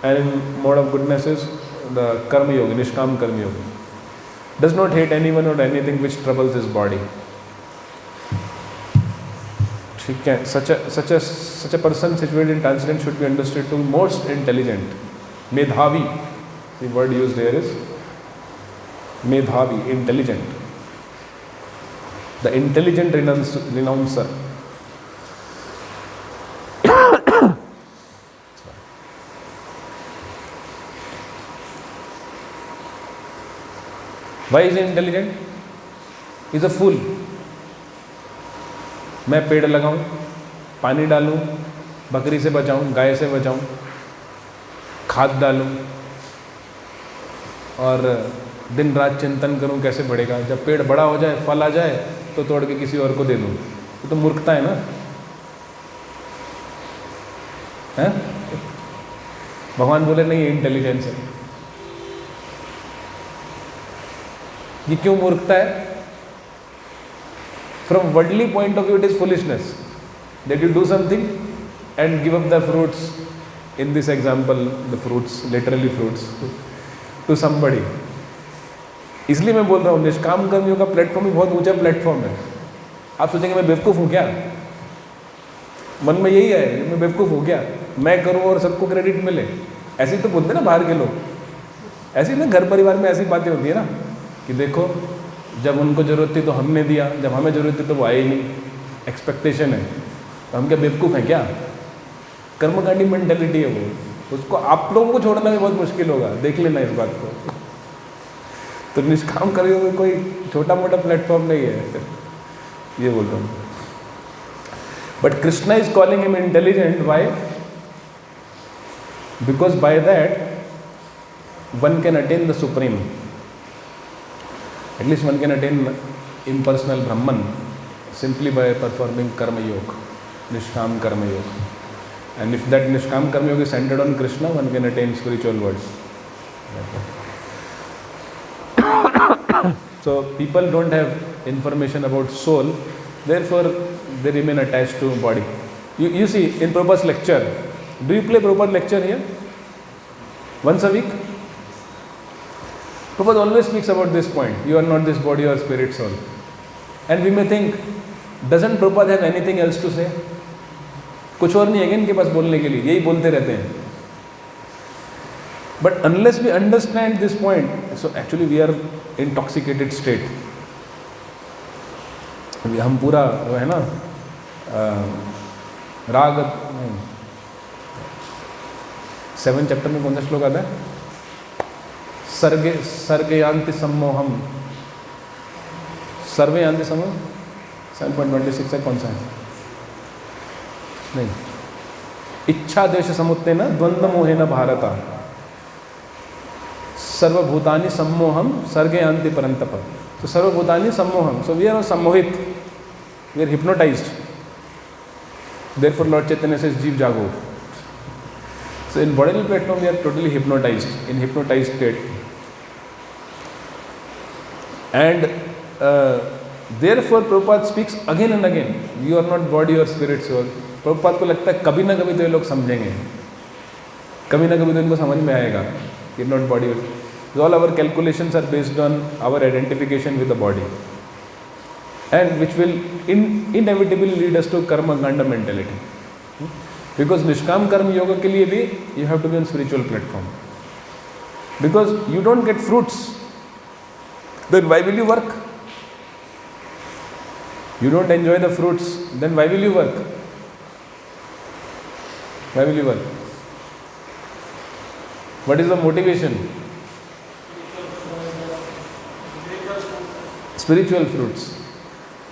and in mode of goodness is the karma yoga, nishkam karma yoga. Does not hate anyone or anything which troubles his body. Such a person situated in transcendence should be understood to be most intelligent. Medhavi, the word used here is Medhavi, intelligent. The intelligent renouncer. Why is he intelligent? He is a fool. मैं पेड़ लगाऊं, पानी डालूं, बकरी से बचाऊं, गाय से बचाऊं, खाद डालूं और दिन रात चिंतन करूं कैसे बढ़ेगा. जब पेड़ बड़ा हो जाए, फल आ जाए तो तोड़ के किसी और को दे दूं. तो मूर्खता है ना, है? भगवान बोले नहीं, ये इंटेलिजेंस है. ये क्यों मूर्खता है? From worldly point of view, it is foolishness that you do something and give up the fruits in this example the fruits, literally fruits, to somebody. इसलिए मैं बोल रहा हूँ निष्काम कर्मियों का प्लेटफॉर्म भी बहुत ऊंचा प्लेटफॉर्म है. आप सोचेंगे मैं बेवकूफ़ हूँ क्या? मन में यही है मैं बेवकूफ़ हूँ क्या, मैं करूँ और सबको क्रेडिट मिले. ऐसे ही तो बोलते हैं ना बाहर के लोग. ऐसे ही ना घर परिवार में ऐसी बातें होती है ना कि देखो जब उनको ज़रूरत थी तो हमने दिया, जब हमें ज़रूरत थी तो वो आए ही नहीं. एक्सपेक्टेशन है, तो हम क्या बेवकूफ़ हैं क्या? कर्मकांडी मेंटेलिटी है वो. उसको आप लोगों को छोड़ना भी बहुत मुश्किल होगा, देख लेना इस बात को. तो निष्काम कर्मियों में कोई छोटा मोटा प्लेटफॉर्म नहीं है, ये बोल रहा हूँ. But Krishna is calling him intelligent. Why? Because by that one can attain the supreme. At least one can attain impersonal Brahman simply by performing Karma Yoga, Nishkam Karma Yoga. And if that Nishkam Karma Yoga is centered on Krishna, one can attain spiritual worlds. So people don't have information about soul, therefore they remain attached to body. You see in Prabhupada's lecture, do you play Prabhupada lecture here? Once a week? Prabhupada always speaks about this point. You are not this body or spirit soul. And we may think, doesn't Prabhupada have anything else to say? कुछ और नहीं है क्या इनके पास बोलने के लिए, यही बोलते रहते हैं. But unless we understand this point, so actually we are intoxicated state. हम पूरा वो है ना राग 7 चैप्टर में कौन सा श्लोक आता है? सर्गे यान्ति सम्मोहम, सर्वे यान्ति सम्मोहम. 7.26 है, कौन सा है? नहीं. इच्छा देश समुत्तेन द्वंद्व मोहेन भारता सर्वभूतानि सम्मोहम सर्गे यान्ति परंतप. तो सर्वभूतानि सम्मोहम, सो वी आर सम्मोहित, we are hypnotized. Therefore Lord Chaitanya says जीव जागो. So in bodily platform we are totally hypnotized, in hypnotized state. And therefore Prabhupada speaks again and again, you are not body or spirit soul. Prabhupada को लगता है कभी ना कभी तो ये लोग समझेंगे, कभी ना कभी तो इनको समझ में आएगा कि not body. All our calculations are based on our identification with the body, and which will inevitably lead us to karma ganda mentality. Because निष्काम कर्म योगा के लिए भी you have to be on spiritual platform. Because you don't get fruits, then why will you work? You don't enjoy the fruits, then why will you work? Why will you work? What is the motivation? Spiritual fruits,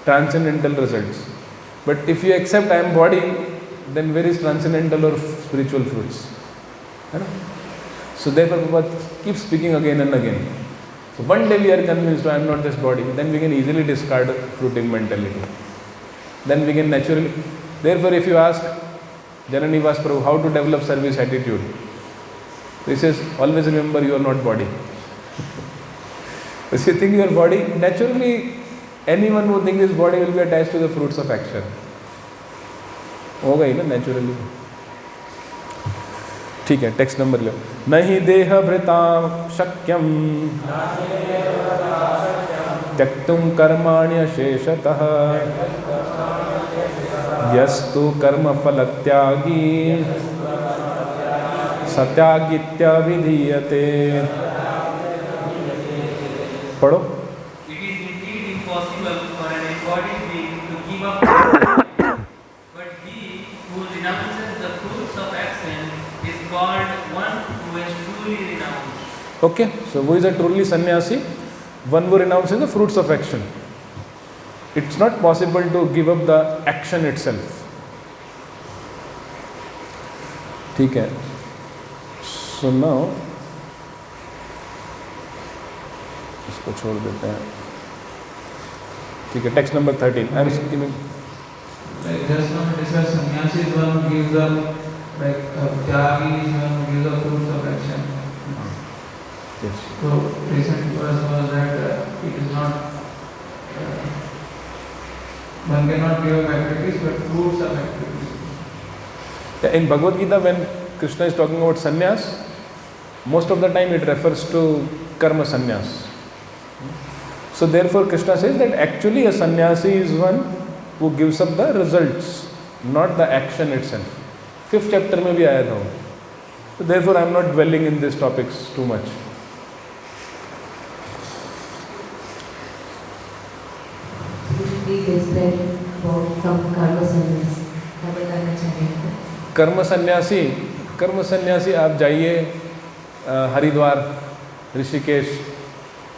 transcendental results. But if you accept I am body, then where is transcendental or spiritual fruits? So therefore Prabhupada keeps speaking again and again. So one day we are convinced I am not this body, then we can easily discard fruiting mentality. Then we can naturally. Therefore if you ask Jananivas Prabhu how to develop service attitude, he says always remember you are not body. If you think you are body, naturally anyone who thinks his body will be attached to the fruits of action. होगा ही ना naturally. ठीक है, text number लो. नहीं देह भृतां शक्यं त्यक्तुं कर्माण्य शेषतः यस्तु कर्मफलत्यागी सत्यागित्यभिधीयते. पढ़ो. It is indeed impossible for an embodied being to give up, but he who renounces the fruits of action is called one who has truly renounced. Okay, so who is a truly sannyasi? One who renounces the fruits of action. It's not possible to give up the action itself. ठीक है. So now इसको छोड़ देते हैं. ठीक है, text number 13. I am skimming. Like just now we discussed, sannyasi is one who gives up, like tyagi is one who gives up fruits of action. Yes. So recent verse was that it is not, one cannot give up activities but fruits of activities. In Bhagavad Gita, when Krishna is talking about sannyas, most of the time it refers to karma sannyas. So therefore Krishna says that actually a sannyasi is one who gives up the results, not the action itself. 5th chapter में भी आया था वो. So therefore I am not dwelling in these topics too much. Please explain about some karma sannyas. हमें करना चाहिए. कर्म सन्यासी आप जाइए हरिद्वार, ऋषिकेश,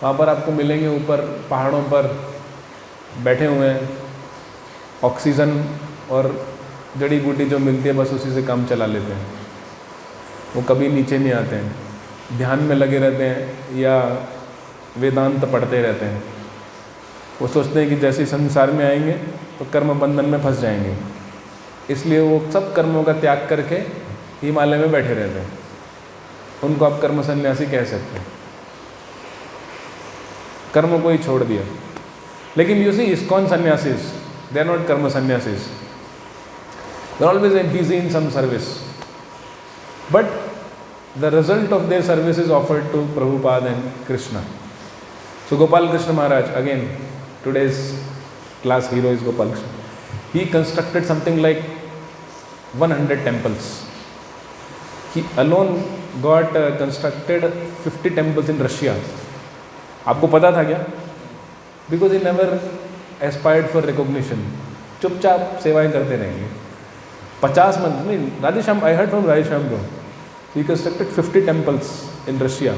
वहाँ पर आपको मिलेंगे ऊपर पहाड़ों पर बैठे हुए हैं, ऑक्सीजन और जड़ी बूटी जो मिलती है बस उसी से काम चला लेते हैं. वो कभी नीचे नहीं आते हैं, ध्यान में लगे रहते हैं या वेदांत पढ़ते रहते हैं. वो सोचते हैं कि जैसे ही संसार में आएंगे तो कर्म बंधन में फंस जाएंगे, इसलिए वो सब कर्मों का त्याग करके हिमालय में बैठे रहते हैं. उनको आप कर्म सन्यासी कह सकते हैं. कर्म को ही छोड़ दिया. लेकिन you see ISKCON sannyasis, they are not karma sannyasis, they are always busy in some service, but the result of their service is offered to Prabhupada and Krishna. So Gopal Krishna Maharaj, again today's class hero is Gopal Krishna. He constructed something like 100 temples. He alone got constructed 50 temples in Russia. आपको पता था क्या? Because he never aspired for recognition. चुपचाप सेवाएं करते रहेंगे. 50 मंदिर नहीं, Radheshyam, I heard from Radheshyam bro. He constructed 50 temples in Russia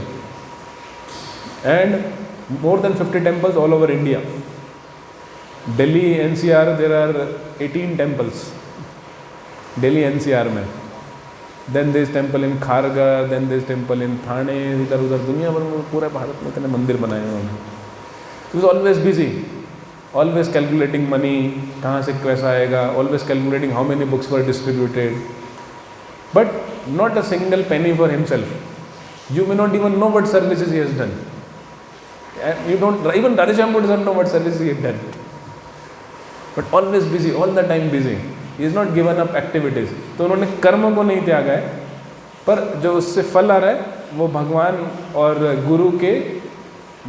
and more than 50 temples all over India. Delhi NCR there are 18 temples. Delhi NCR में. Then there is temple in Kharghar, then there is temple in Thane, इधर उधर दुनिया भर में पूरे भारत में इतने मंदिर बनाए उन्होंने. He was always busy, always calculating money, कहाँ से पैसा आएगा, always calculating how many books were distributed, but not a single penny for himself. You may not even know what services he has done. You don't, even Radheshyam doesn't know what services he has done. But always busy, all the time busy. He has not given up activities. तो उन्होंने कर्म को नहीं त्यागा है, पर जो उससे फल आ रहा है वो भगवान और गुरु के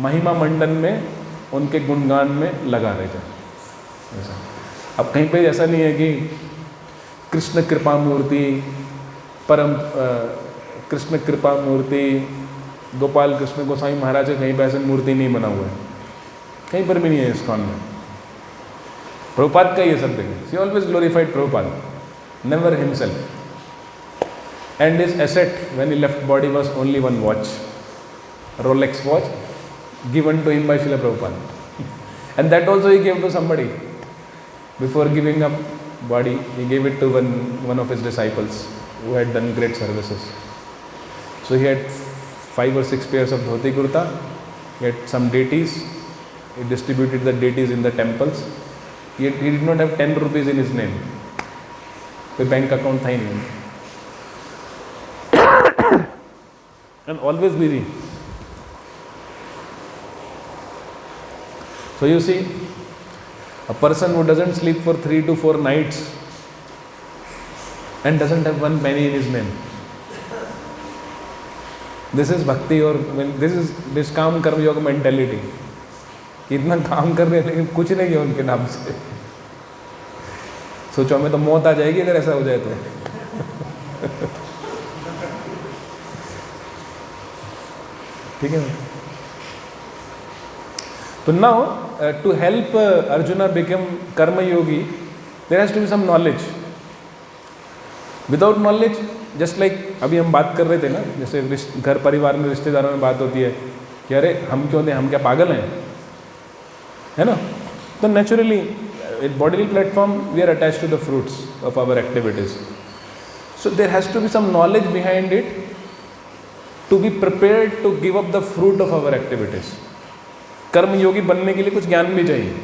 महिमा मंडन में, उनके गुणगान में लगा रहे थे. ऐसा अब कहीं पे ऐसा नहीं है कि कृष्ण कृपा मूर्ति, परम कृष्ण कृपा मूर्ति गोपाल कृष्ण गोसाई महाराज का कहीं पर ऐसी मूर्ति नहीं बना हुआ है, कहीं पर भी नहीं है इस्कॉन में. प्रभुपाद का ये सब देखें. He always glorified Prabhupada, never himself. And his asset when he left body was only one watch, a Rolex watch, given to him by Srila Prabhupada. And that also he gave to somebody. Before giving up body, he gave it to one of his disciples who had done great services. So he had 5 or 6 pairs of dhoti kurta, he had some deities, he distributed the deities in the temples. He did not have 10 rupees in his name. कोई bank account था ही नहीं. And always busy. So you see, a person who doesn't sleep for 3 to 4 nights and doesn't have 1 penny in his name. This is bhakti, or this is Niskam Karma Yoga mentality. इतना काम कर रहे हैं लेकिन कुछ नहीं है उनके नाम से. सोचो हमें तो मौत आ जाएगी अगर ऐसा हो जाए तो. ठीक है. तो now to help Arjuna become karma yogi there has to be some knowledge. Without knowledge, just like अभी हम बात कर रहे थे ना, जैसे घर परिवार में रिश्तेदारों में बात होती है कि अरे हम क्यों दें, हम क्या पागल हैं, है ना. तो naturally in bodily platform we are attached to the fruits of our activities. So there has to be some knowledge behind it to be prepared to give up the fruit of our activities. कर्म योगी बनने के लिए कुछ ज्ञान भी चाहिए.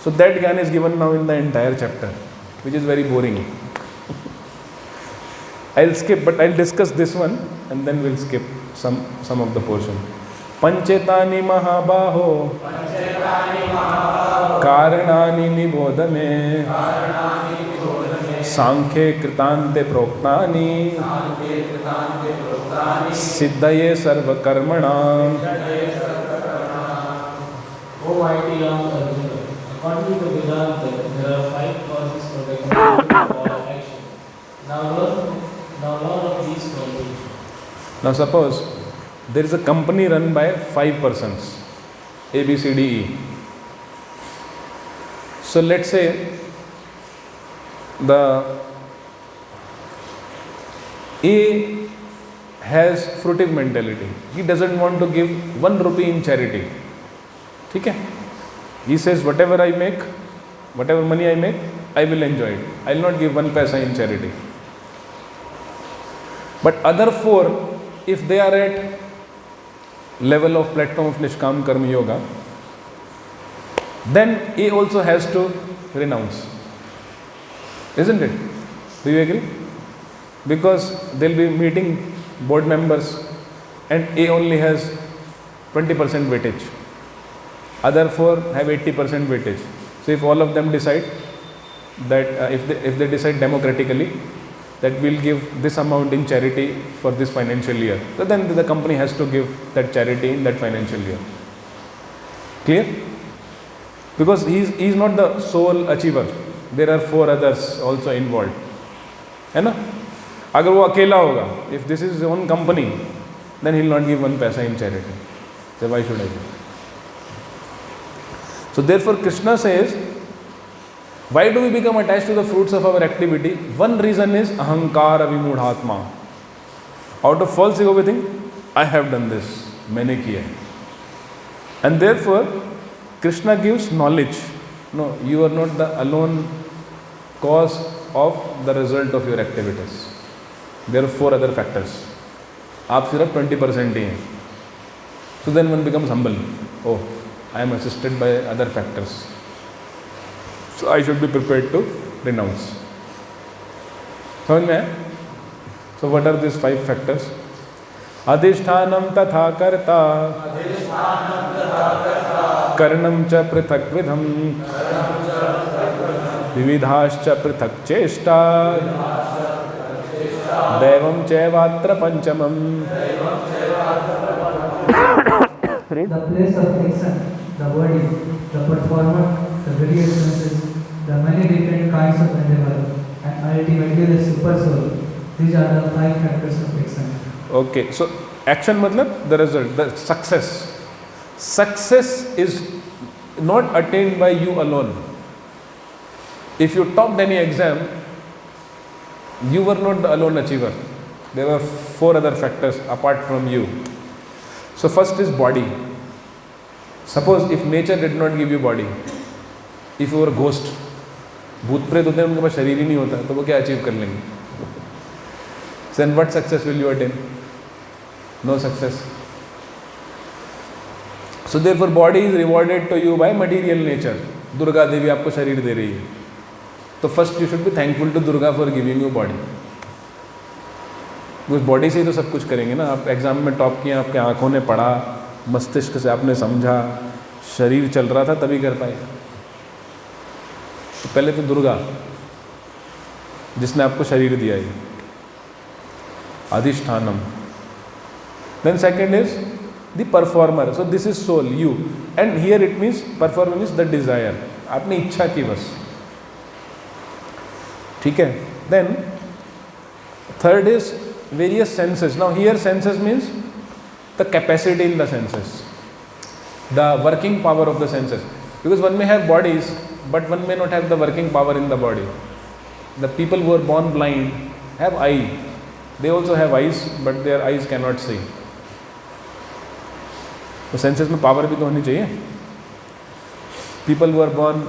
So that ज्ञान is given now in the entire chapter, which is very boring. I'll skip, but I'll discuss this one and then we'll skip some of the portion. पंचेतानि महाबाहो कारणानि निबोध मे सांख्ये कृतान्ते प्रोक्तानि सिद्धये सर्वकर्मणाम्. O mighty Lord Arjuna, according to Vedanta, there are 5 causes for the completion of all action. Now learn of these causes. Now suppose there is a company run by 5 persons, A, B, C, D, E. So let's say the A has fruitive mentality. He doesn't want to give 1 rupee in charity. ठीक है? He says whatever I make, whatever money I make, I will enjoy it. I will not give 1 paisa in charity. But other 4, if they are at level of platform of Nishkam Karma Yoga, then A also has to renounce. Isn't it? Do you agree? Because they'll be meeting board members and A only has 20% weightage. Other 4 have 80% weightage. So if all of them decide that if they decide democratically that we'll give this amount in charity for this financial year, so then the company has to give that charity in that financial year. Clear? Because he is not the sole achiever. There are 4 others also involved. है ना? अगर वो अकेला होगा, if this is his own company, then he will not give 1 paisa in charity. So why should I give? So therefore Krishna says, why do we become attached to the fruits of our activity? One reason is ahankara vimudhatma. Out of false ego we think, I have done this, मैंने किया. And therefore Krishna gives knowledge. No, you are not the alone cause of the result of your activities. There are 4 other factors. आप सिर्फ 20% ही हैं. So then one becomes humble. Oh, I am assisted by other factors. So I should be prepared to renounce. समझ में है? So what are these 5 factors? अधिष्ठानं तथा कर्ता कर्णं च पृथक्विधं विविधाश्च पृथक् चेष्टा दैवं चैवात्र पंचमम्. The place of action, the body, the performer, the various senses, the many different kinds of endeavor, and ultimately the super soul. These are the 5 factors of action. Okay, so action matlab the result, the success. Success is not attained by you alone. If you topped any exam, you were not the alone achiever. There were 4 other factors apart from you. So first is body. Suppose if nature did not give you body, if you were a ghost, भूत प्रेत होते हैं उनके पास शरीर ही नहीं होता, तो वो क्या अचीव कर लेंगे? Then what success will you attain? No success. So therefore body is rewarded to you by material nature. Durga Devi आपको शरीर दे रही है, तो first you should be thankful to Durga for giving you body. उस बॉडी से ही तो सब कुछ करेंगे ना. आप एग्जाम में टॉप किए, आपके आंखों ने पढ़ा, मस्तिष्क से आपने समझा, शरीर चल रहा था तभी कर पाए. तो पहले तो दुर्गा जिसने आपको शरीर दिया है, अधिष्ठानम. Then second is the performer. So this is soul, you. And here it means performer means the desire. आपने इच्छा की बस. ठीक है. Then third is various senses. Now here senses means the capacity in the senses, the working power of the senses, because one may have bodies but one may not have the working power in the body. The people who are born blind have eye, they also have eyes but their eyes cannot see. तो senses में power भी तो होनी चाहिए. People who are born